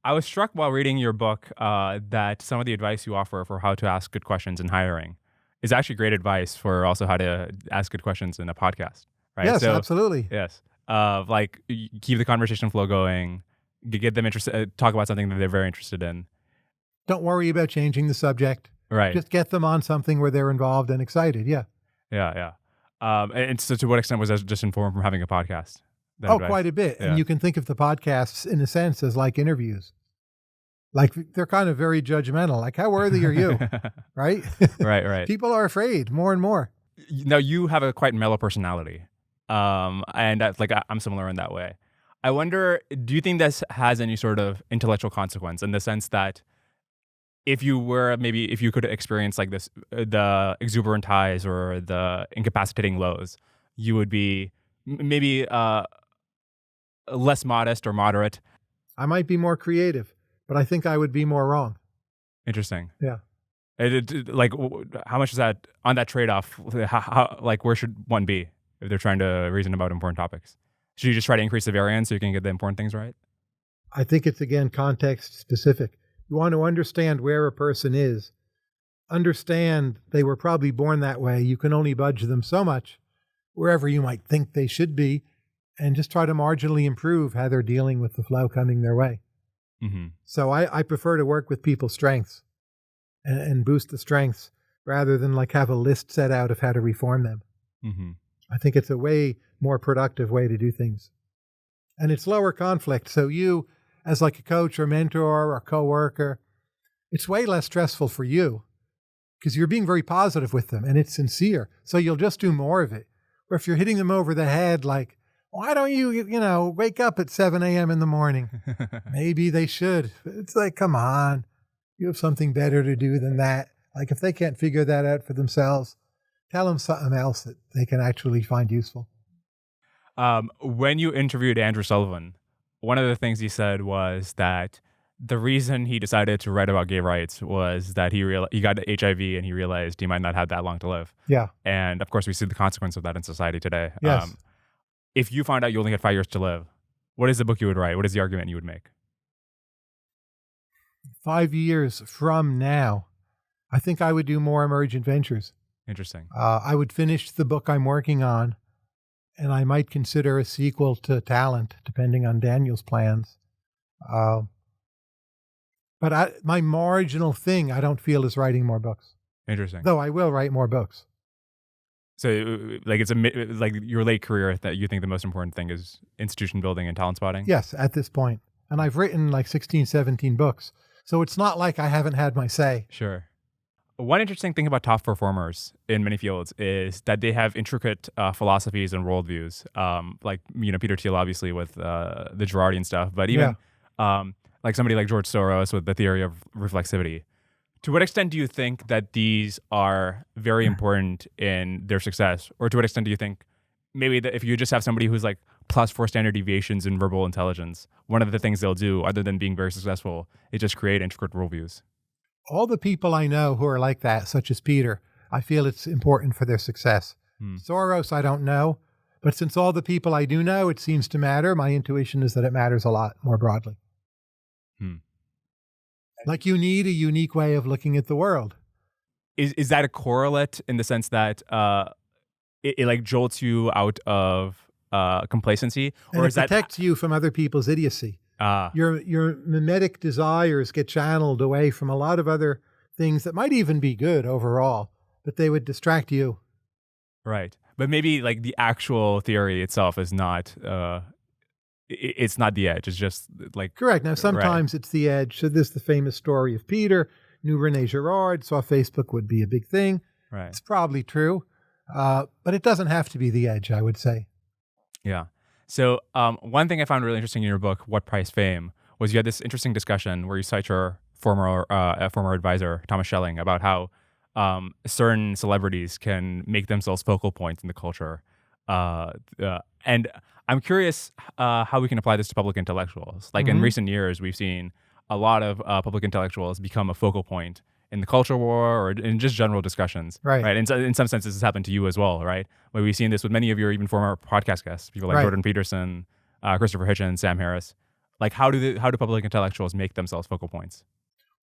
Speaker 2: I was struck while reading your book that some of the advice you offer for how to ask good questions in hiring is actually great advice for also how to ask good questions in a podcast, right?
Speaker 1: Yes, absolutely.
Speaker 2: Yes. Like keep the conversation flow going, get them interested, talk about something that they're very interested in.
Speaker 1: Don't worry about changing the subject.
Speaker 2: Right.
Speaker 1: Just get them on something where they're involved and excited. Yeah.
Speaker 2: Yeah. And so to what extent was that just informed from having a podcast?
Speaker 1: Oh, advice? Quite a bit. Yeah. And you can think of the podcasts in a sense as like interviews. Like they're kind of very judgmental. Like, how worthy are you? Right?
Speaker 2: Right.
Speaker 1: People are afraid more and more.
Speaker 2: Now, you have a quite mellow personality. And I'm similar in that way. I wonder, do you think this has any sort of intellectual consequence in the sense that if you could experience like this, the exuberant highs or the incapacitating lows, you would be maybe less modest or moderate?
Speaker 1: I might be more creative, but I think I would be more wrong.
Speaker 2: Interesting.
Speaker 1: Yeah.
Speaker 2: Like, how much is that on that trade-off? How like, where should one be if they're trying to reason about important topics? Should you just try to increase the variance so you can get the important things right?
Speaker 1: I think it's, again, context specific. You want to understand where a person is. understand they were probably born that way. You can only budge them so much wherever you might think they should be, and just try to marginally improve how they're dealing with the flow coming their way.
Speaker 2: Mm-hmm.
Speaker 1: So I prefer to work with people's strengths and boost the strengths rather than like have a list set out of how to reform them.
Speaker 2: Mm-hmm.
Speaker 1: I think it's a way more productive way to do things. And it's lower conflict. So you, as like a coach or mentor or coworker, it's way less stressful for you because you're being very positive with them and it's sincere. So you'll just do more of it. Or if you're hitting them over the head, like, why don't you, wake up at 7 a.m. in the morning? Maybe they should. It's like, come on. You have something better to do than that. Like if they can't figure that out for themselves, tell them something else that they can actually find useful.
Speaker 2: When you interviewed Andrew Sullivan, one of the things he said was that the reason he decided to write about gay rights was that he got HIV and he realized he might not have that long to live.
Speaker 1: Yeah.
Speaker 2: And of course, we see the consequence of that in society today.
Speaker 1: Yes.
Speaker 2: If you found out you only had 5 years to live, what is the book you would write? What is the argument you would make?
Speaker 1: 5 years from now, I think I would do more emergent ventures.
Speaker 2: Interesting.
Speaker 1: I would finish the book I'm working on, and I might consider a sequel to Talent, depending on Daniel's plans. But my marginal thing, I don't feel, is writing more books.
Speaker 2: Interesting.
Speaker 1: Though I will write more books.
Speaker 2: So, like, it's like your late career that you think the most important thing is institution building and talent spotting?
Speaker 1: Yes, at this point. And I've written like 16, 17 books. So it's not like I haven't had my say.
Speaker 2: Sure. One interesting thing about top performers in many fields is that they have intricate philosophies and worldviews. Like, Peter Thiel, obviously, with the Girardian stuff, but even like somebody like George Soros with the theory of reflexivity. To what extent do you think that these are very important in their success? Or to what extent do you think maybe that if you just have somebody who's like +4 standard deviations in verbal intelligence, one of the things they'll do, other than being very successful, is just create intricate worldviews?
Speaker 1: All the people I know who are like that, such as Peter, I feel it's important for their success. Soros, I don't know. But since all the people I do know, it seems to matter. My intuition is that it matters a lot more broadly. Like you need a unique way of looking at the world.
Speaker 2: Is that a correlate in the sense that it like jolts you out of complacency?
Speaker 1: And it protects you from other people's idiocy. Your mimetic desires get channeled away from a lot of other things that might even be good overall, but they would distract you.
Speaker 2: Right. But maybe like the actual theory itself is not... it's not the edge. It's just like...
Speaker 1: Correct. Now, sometimes it's the edge. So there's the famous story of Peter, knew Rene Girard, saw Facebook would be a big thing.
Speaker 2: Right.
Speaker 1: It's probably true. But it doesn't have to be the edge, I would say.
Speaker 2: Yeah. So one thing I found really interesting in your book, What Price Fame, was you had this interesting discussion where you cite your former advisor, Thomas Schelling, about how certain celebrities can make themselves focal points in the culture. And I'm curious how we can apply this to public intellectuals. Like in recent years, we've seen a lot of public intellectuals become a focal point in the culture war or in just general discussions.
Speaker 1: Right.
Speaker 2: In some senses, this has happened to you as well, right? Where we've seen this with many of your even former podcast guests, people like Jordan Peterson, Christopher Hitchens, Sam Harris. Like how do public intellectuals make themselves focal points?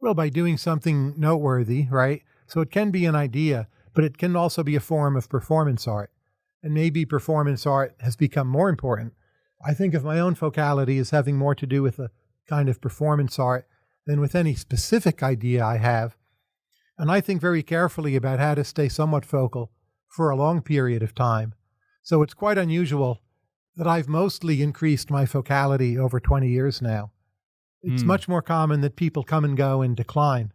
Speaker 1: Well, by doing something noteworthy, right? So it can be an idea, but it can also be a form of performance art. And maybe performance art has become more important. I think of my own focality as having more to do with a kind of performance art than with any specific idea I have. And I think very carefully about how to stay somewhat focal for a long period of time. So it's quite unusual that I've mostly increased my focality over 20 years now. It's much more common that people come and go and decline.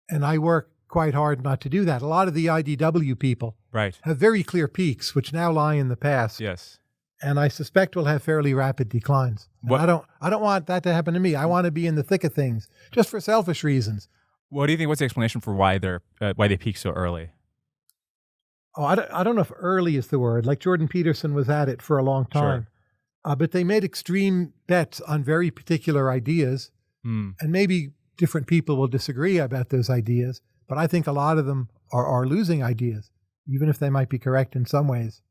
Speaker 1: And I work quite hard not to do that. A lot of the IDW people have very clear peaks, which now lie in the past.
Speaker 2: Yes.
Speaker 1: And I suspect will have fairly rapid declines. I don't want that to happen to me. I want to be in the thick of things, just for selfish reasons.
Speaker 2: What do you think? What's the explanation for why they peak so early?
Speaker 1: Oh, I don't know if early is the word. Like Jordan Peterson was at it for a long time. Sure. But they made extreme bets on very particular ideas. And maybe different people will disagree about those ideas. But I think a lot of them are losing ideas, even if they might be correct in some ways.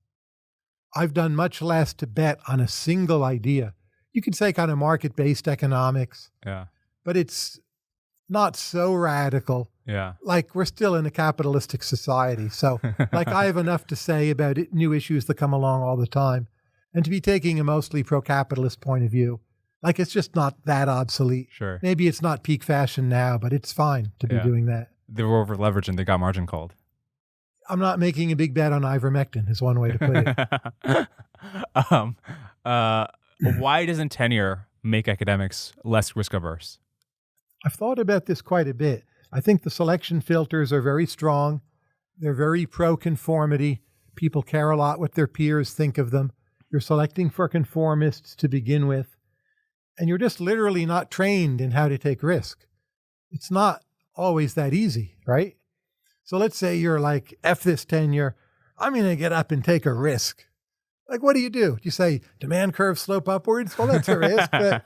Speaker 1: I've done much less to bet on a single idea. You could say kind of market-based economics.
Speaker 2: Yeah.
Speaker 1: But it's not so radical
Speaker 2: Yeah.
Speaker 1: Like, we're still in a capitalistic society. So, like, I have enough to say about new issues that come along all the time. And to be taking a mostly pro-capitalist point of view, like, it's just not that obsolete.
Speaker 2: Sure.
Speaker 1: Maybe it's not peak fashion now, but it's fine to be doing that.
Speaker 2: They were over leveraged and they got margin called.
Speaker 1: I'm not making a big bet on ivermectin, is one way to put it.
Speaker 2: Why doesn't tenure make academics less risk averse?
Speaker 1: I've thought about this quite a bit. I think the selection filters are very strong. They're very pro-conformity. People care a lot what their peers think of them. You're selecting for conformists to begin with. And you're just literally not trained in how to take risk. It's not always that easy, right? So let's say you're like, F this tenure, I'm going to get up and take a risk. Like, what do? You say, demand curve slope upwards? Well, that's a risk, but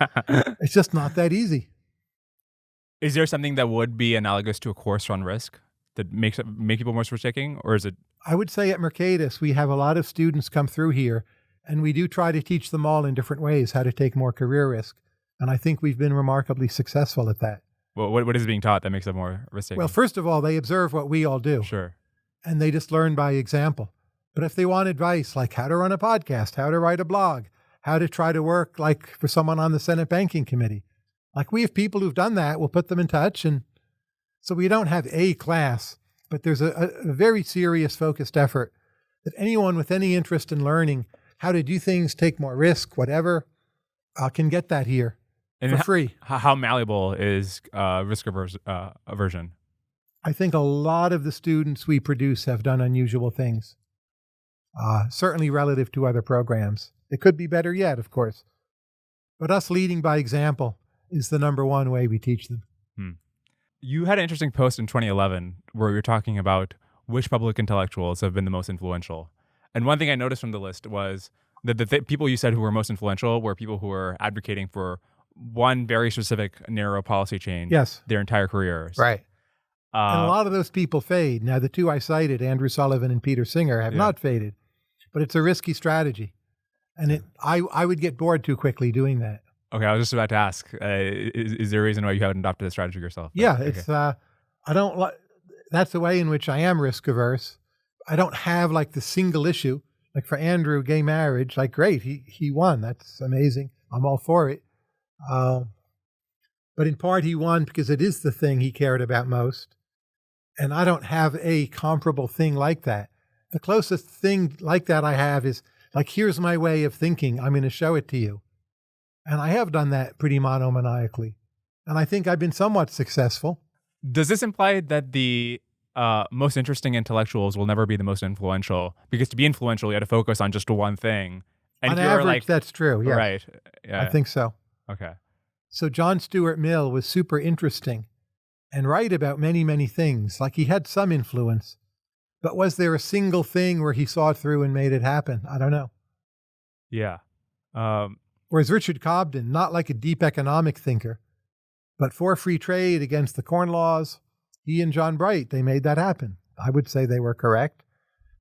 Speaker 1: it's just not that easy.
Speaker 2: Is there something that would be analogous to a course on risk that make people more risk-taking, or is it?
Speaker 1: I would say at Mercatus, we have a lot of students come through here, and we do try to teach them all in different ways how to take more career risk. And I think we've been remarkably successful at that.
Speaker 2: Well, what is being taught that makes it more risk-taking?
Speaker 1: Well, first of all, they observe what we all do.
Speaker 2: Sure.
Speaker 1: And they just learn by example. But if they want advice, like how to run a podcast, how to write a blog, how to try to work like for someone on the Senate Banking Committee, like we have people who've done that, we'll put them in touch. And so we don't have a class, but there's a very serious focused effort that anyone with any interest in learning how to do things, take more risk, whatever, can get that here for free.
Speaker 2: How malleable is risk aversion?
Speaker 1: I think a lot of the students we produce have done unusual things, certainly relative to other programs. It could be better yet, of course. But us leading by example is the number one way we teach them.
Speaker 2: You had an interesting post in 2011 where you were talking about which public intellectuals have been the most influential. And one thing I noticed from the list was that the people you said who were most influential were people who were advocating for one very specific narrow policy change their entire careers.
Speaker 1: Right. And a lot of those people fade. Now, the two I cited, Andrew Sullivan and Peter Singer, have not faded. But it's a risky strategy. And I would get bored too quickly doing that.
Speaker 2: Okay, I was just about to ask, is there a reason why you haven't adopted the strategy yourself?
Speaker 1: Yeah, it's that's the way in which I am risk averse. I don't have like the single issue. Like for Andrew, gay marriage, like great, he won. That's amazing. I'm all for it. But in part he won because it is the thing he cared about most. And I don't have a comparable thing like that. The closest thing like that I have is like, here's my way of thinking. I'm going to show it to you. And I have done that pretty monomaniacally. And I think I've been somewhat successful.
Speaker 2: Does this imply that the most interesting intellectuals will never be the most influential? Because to be influential, you have to focus on just one thing. And
Speaker 1: on average, that's true. Yeah.
Speaker 2: Right. Yeah.
Speaker 1: I think so.
Speaker 2: Okay.
Speaker 1: So John Stuart Mill was super interesting and right about many, many things. Like he had some influence. But was there a single thing where he saw it through and made it happen? I don't know.
Speaker 2: Yeah.
Speaker 1: Whereas Richard Cobden, not like a deep economic thinker, but for free trade against the Corn Laws, he and John Bright, they made that happen. I would say they were correct.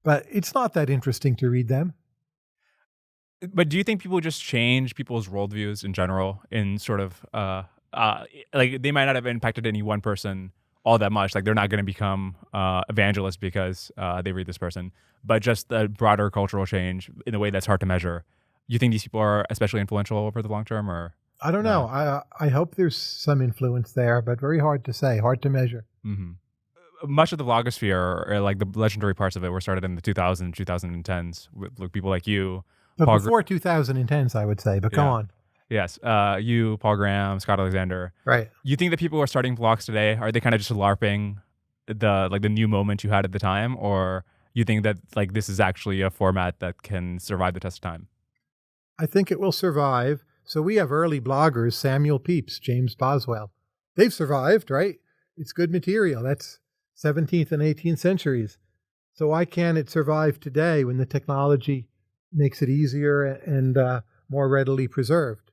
Speaker 1: But it's not that interesting to read them.
Speaker 2: But do you think people just change people's worldviews in general in sort of, like they might not have impacted any one person all that much. Like they're not going to become evangelists because they read this person, but just the broader cultural change in a way that's hard to measure. You think these people are especially influential over the long term, or?
Speaker 1: I don't know. I hope there's some influence there, but very hard to say, hard to measure.
Speaker 2: Mm-hmm. Much of the blogosphere, or like the legendary parts of it, were started in the 2000s, 2010s with people like you.
Speaker 1: But before 2010s, I would say, but go on.
Speaker 2: Yes. You, Paul Graham, Scott Alexander.
Speaker 1: Right.
Speaker 2: You think that people who are starting blogs today, are they kind of just LARPing the new moment you had at the time? Or you think that like this is actually a format that can survive the test of time?
Speaker 1: I think it will survive. So we have early bloggers, Samuel Pepys, James Boswell. They've survived, right? It's good material. That's 17th and 18th centuries. So why can't it survive today when the technology makes it easier and more readily preserved?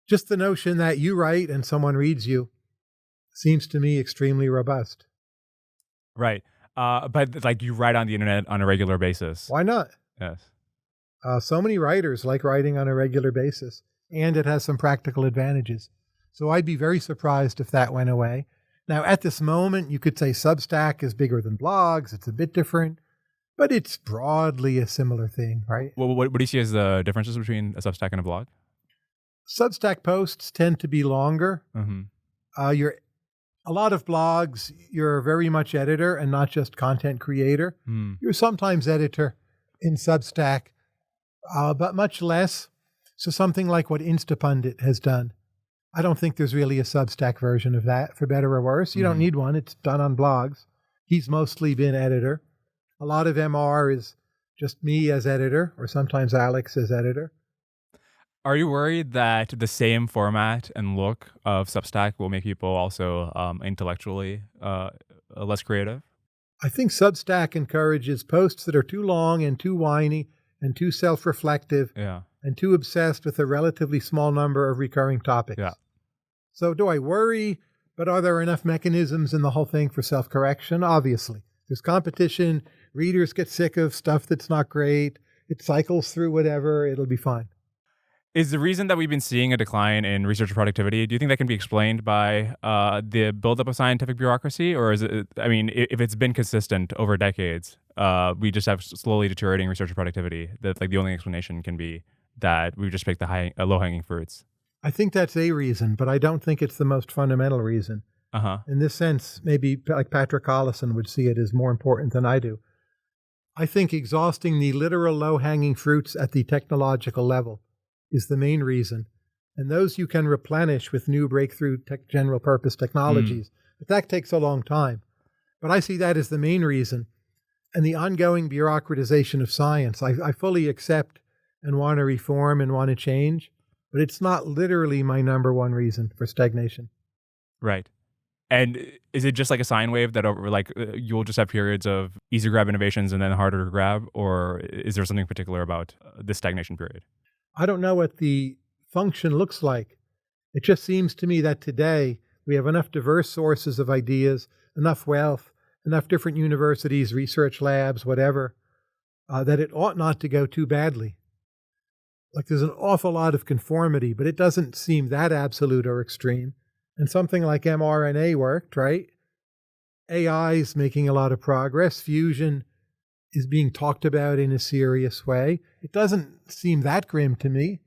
Speaker 1: Just the notion that you write and someone reads you seems to me extremely robust.
Speaker 2: Right. But like you write on the internet on a regular basis.
Speaker 1: Why not?
Speaker 2: Yes.
Speaker 1: So many writers like writing on a regular basis, and it has some practical advantages. So I'd be very surprised if that went away. Now, at this moment, you could say Substack is bigger than blogs. It's a bit different, but it's broadly a similar thing, right?
Speaker 2: Well, what do you see as the differences between a Substack and a blog?
Speaker 1: Substack posts tend to be longer.
Speaker 2: Mm-hmm.
Speaker 1: You're a lot of blogs, you're very much editor and not just content creator. You're sometimes editor in Substack, but much less. So something like what Instapundit has done. I don't think there's really a Substack version of that, for better or worse. You don't need one. It's done on blogs. He's mostly been editor. A lot of MR is just me as editor, or sometimes Alex as editor.
Speaker 2: Are you worried that the same format and look of Substack will make people also intellectually less creative?
Speaker 1: I think Substack encourages posts that are too long and too whiny and too self-reflective and too obsessed with a relatively small number of recurring topics.
Speaker 2: Yeah.
Speaker 1: So do I worry, but are there enough mechanisms in the whole thing for self-correction? Obviously. There's competition. Readers get sick of stuff that's not great. It cycles through whatever. It'll be fine.
Speaker 2: Is the reason that we've been seeing a decline in researcher productivity, do you think that can be explained by the buildup of scientific bureaucracy? Or is it, I mean, if it's been consistent over decades, we just have slowly deteriorating researcher productivity, that like the only explanation can be that we just pick the low-hanging fruits?
Speaker 1: I think that's a reason, but I don't think it's the most fundamental reason. In this sense, maybe like Patrick Collison would see it as more important than I do. I think exhausting the literal low-hanging fruits at the technological level is the main reason. And those you can replenish with new breakthrough general purpose technologies. But that takes a long time. But I see that as the main reason. And the ongoing bureaucratization of science, I fully accept and want to reform and want to change. But it's not literally my number one reason for stagnation.
Speaker 2: Right. And is it just like a sine wave that over like you'll just have periods of easy grab innovations and then harder to grab? Or is there something particular about this stagnation period?
Speaker 1: I don't know what the function looks like. It just seems to me that today we have enough diverse sources of ideas, enough wealth, enough different universities, research labs, whatever, that it ought not to go too badly. Like there's an awful lot of conformity, but it doesn't seem that absolute or extreme. And something like mRNA worked, right? AI is making a lot of progress. Fusion is being talked about in a serious way. It doesn't seem that grim to me.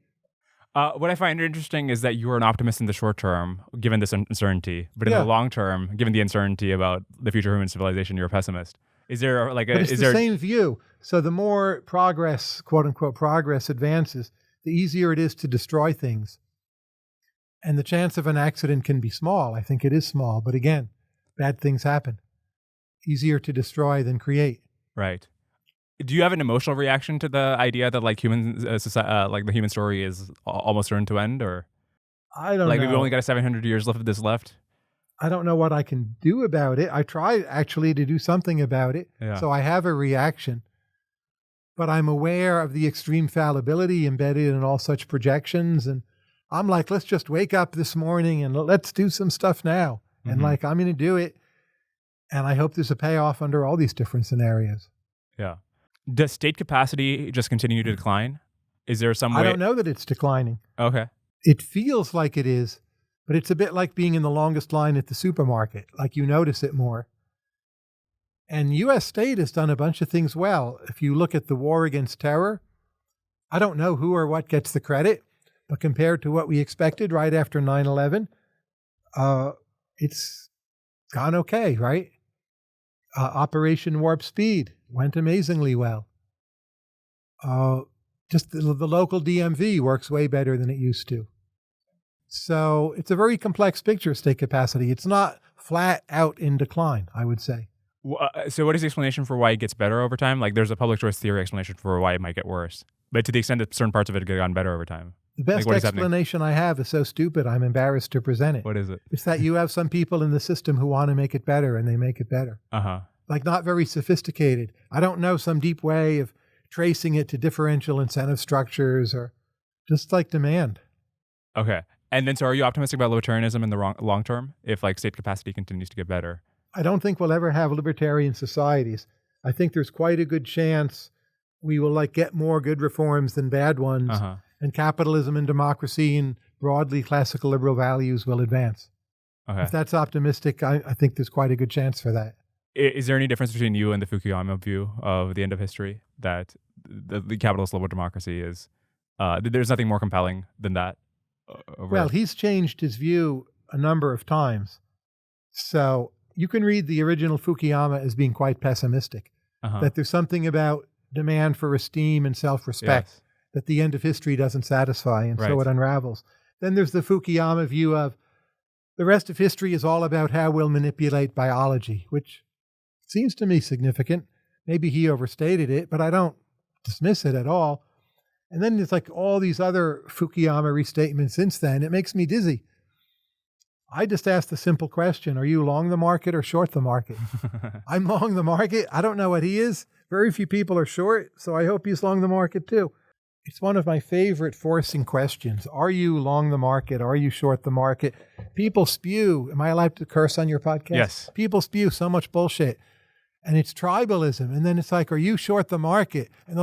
Speaker 2: What I find interesting is that you're an optimist in the short term, given this uncertainty, but in the long term, given the uncertainty about the future of human civilization, you're a pessimist. Is there like a?
Speaker 1: But it's the same view. So the more progress, quote unquote, progress advances, the easier it is to destroy things. And the chance of an accident can be small. I think it is small, but again, bad things happen. Easier to destroy than create.
Speaker 2: Right. Do you have an emotional reaction to the idea that like like the human story is almost turned to end, or
Speaker 1: I don't
Speaker 2: like
Speaker 1: know.
Speaker 2: we've only got 700 years left of this left?
Speaker 1: I don't know what I can do about it. I try actually to do something about it.
Speaker 2: Yeah.
Speaker 1: So I have a reaction, but I'm aware of the extreme fallibility embedded in all such projections. And I'm like, let's just wake up this morning and let's do some stuff now. And like, I'm going to do it. And I hope there's a payoff under all these different scenarios.
Speaker 2: Yeah. Does state capacity just continue to decline? Is there some way?
Speaker 1: I don't know that it's declining.
Speaker 2: Okay.
Speaker 1: It feels like it is, but it's a bit like being in the longest line at the supermarket. Like you notice it more. And U.S. state has done a bunch of things well. If you look at the war against terror, I don't know who or what gets the credit, but compared to what we expected right after 9/11, it's gone okay, right? Operation Warp Speed went amazingly well. Just the local DMV works way better than it used to. So it's a very complex picture, state capacity. It's not flat out in decline, I would say.
Speaker 2: So what is the explanation for why it gets better over time? Like there's a public choice theory explanation for why it might get worse, but to the extent that certain parts of it have gotten better over time.
Speaker 1: The best explanation I have is so stupid I'm embarrassed to present it.
Speaker 2: What is it?
Speaker 1: It's that you have some people in the system who want to make it better and they make it better. Like not very sophisticated. I don't know some deep way of tracing it to differential incentive structures or just like demand.
Speaker 2: Okay. And then so are you optimistic about libertarianism in the long term if like state capacity continues to get better?
Speaker 1: I don't think we'll ever have libertarian societies. I think there's quite a good chance we will like get more good reforms than bad ones. And capitalism and democracy and broadly classical liberal values will advance.
Speaker 2: Okay.
Speaker 1: If that's optimistic, I think there's quite a good chance for that.
Speaker 2: Is there any difference between you and the Fukuyama view of the end of history, that the capitalist liberal democracy is, there's nothing more compelling than that?
Speaker 1: Well, he's changed his view a number of times. So you can read the original Fukuyama as being quite pessimistic, that there's something about demand for esteem and self-respect that the end of history doesn't satisfy, and so it unravels. Then there's the Fukuyama view of the rest of history is all about how we'll manipulate biology, which seems to me significant. Maybe he overstated it, but I don't dismiss it at all. And then there's like all these other Fukuyama restatements since then. It makes me dizzy. I just asked the simple question, are you long the market or short the market? I'm long the market. I don't know what he is. Very few people are short, so I hope he's long the market too. It's one of my favorite forcing questions. Are you long the market? Are you short the market? People spew. Am I allowed to curse on your podcast?
Speaker 2: Yes.
Speaker 1: People spew so much bullshit. And it's tribalism. And then it's like, are you short the market? And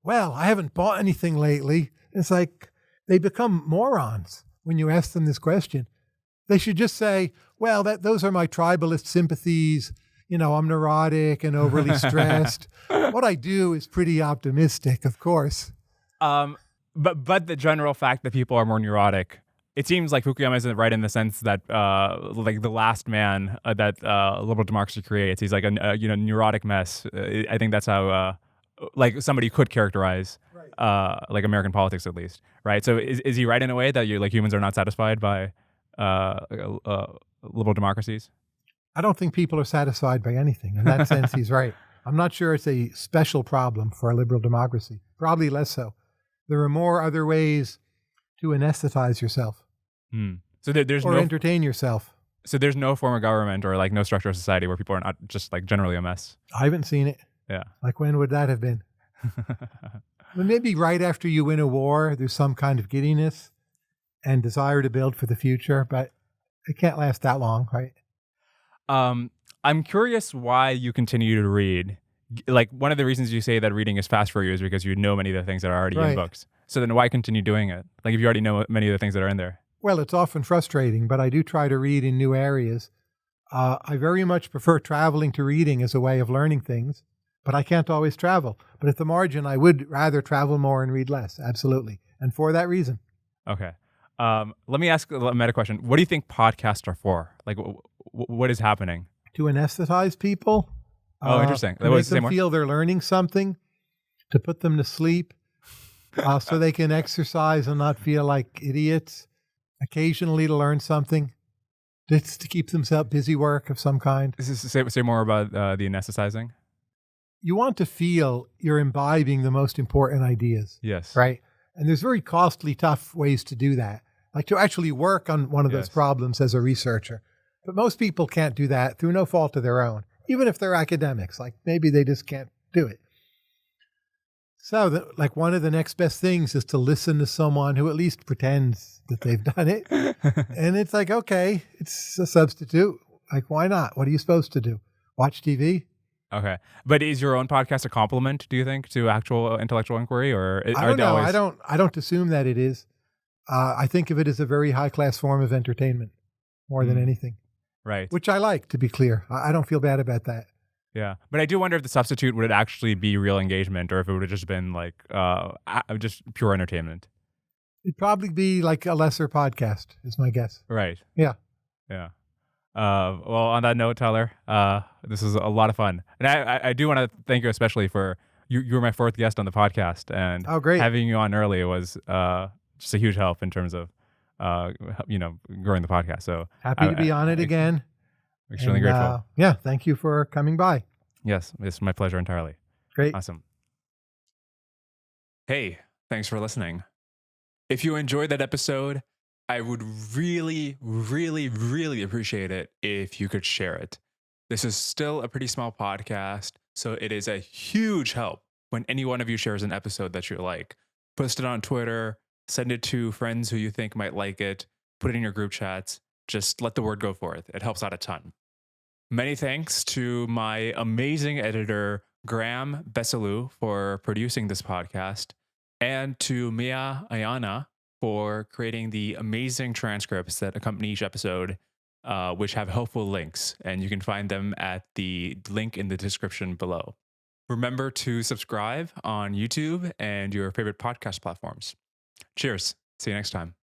Speaker 1: well, I haven't bought anything lately. It's like they become morons when you ask them this question. They should just say, well, those are my tribalist sympathies. You know, I'm neurotic and overly stressed. What I do is pretty optimistic, of course.
Speaker 2: But the general fact that people are more neurotic, it seems like Fukuyama isn't right in the sense that like the last man that liberal democracy creates, he's like a neurotic mess. I think that's how like somebody could characterize like American politics, at least, right? So is he right in a way that humans are not satisfied by liberal democracies?
Speaker 1: I don't think people are satisfied by anything. In that sense, he's right. I'm not sure it's a special problem for a liberal democracy. Probably less so. There are more other ways to anesthetize yourself.
Speaker 2: So there's
Speaker 1: or entertain yourself.
Speaker 2: So there's no form of government or like no structure of society where people are not just like generally a mess.
Speaker 1: I haven't seen it.
Speaker 2: Yeah.
Speaker 1: Like when would that have been? Well, maybe right after you win a war, there's some kind of giddiness and desire to build for the future, but it can't last that long, right?
Speaker 2: I'm curious why you continue to read. Like one of the reasons you say that reading is fast for you is because you know many of the things that are already in books. So then why continue doing it? Like if you already know many of the things that are in there.
Speaker 1: Well, it's often frustrating, but I do try to read in new areas. I very much prefer traveling to reading as a way of learning things, but I can't always travel. But at the margin, I would rather travel more and read less. Absolutely. And for that reason.
Speaker 2: Okay. Let me ask a meta question. What do you think podcasts are for? Like what is happening?
Speaker 1: To anesthetize people.
Speaker 2: Oh, interesting.
Speaker 1: To make them feel they're learning something, to put them to sleep, so they can exercise and not feel like idiots. Occasionally to learn something, just to keep themselves busy work of some kind.
Speaker 2: Say more about the anesthetizing.
Speaker 1: You want to feel you're imbibing the most important ideas.
Speaker 2: Yes.
Speaker 1: Right? And there's very costly, tough ways to do that. Like to actually work on one of those problems as a researcher. But most people can't do that through no fault of their own, even if they're academics. Like maybe they just can't do it. So one of the next best things is to listen to someone who at least pretends that they've done it. And it's like, okay, it's a substitute. Like, why not? What are you supposed to do? Watch TV?
Speaker 2: Okay. But is your own podcast a compliment, do you think, to actual intellectual inquiry? Or
Speaker 1: I don't know. I don't assume that it is. I think of it as a very high-class form of entertainment more than anything.
Speaker 2: Right.
Speaker 1: Which I like, to be clear. I don't feel bad about that.
Speaker 2: Yeah. But I do wonder if the substitute would actually be real engagement or if it would have just been like just pure entertainment.
Speaker 1: It'd probably be like a lesser podcast, is my guess.
Speaker 2: Right.
Speaker 1: Yeah.
Speaker 2: Yeah. Well, on that note, Tyler, this is a lot of fun. And I do want to thank you especially for, you were my fourth guest on the podcast. And
Speaker 1: great.
Speaker 2: Having you on early was just a huge help in terms of, growing the podcast. So
Speaker 1: happy to be on it again.
Speaker 2: Extremely grateful.
Speaker 1: Yeah, thank you for coming by.
Speaker 2: Yes, it's my pleasure entirely.
Speaker 1: Great.
Speaker 2: Awesome. Hey, thanks for listening. If you enjoyed that episode, I would really, really, really appreciate it if you could share it. This is still a pretty small podcast, so it is a huge help when any one of you shares an episode that you like. Post it on Twitter, send it to friends who you think might like it, put it in your group chats. Just let the word go forth. It helps out a ton. Many thanks to my amazing editor, Graham Bessalou, for producing this podcast, and to Mia Ayana for creating the amazing transcripts that accompany each episode. which have helpful links, and you can find them at the link in the description below. Remember to subscribe on YouTube and your favorite podcast platforms. Cheers. See you next time.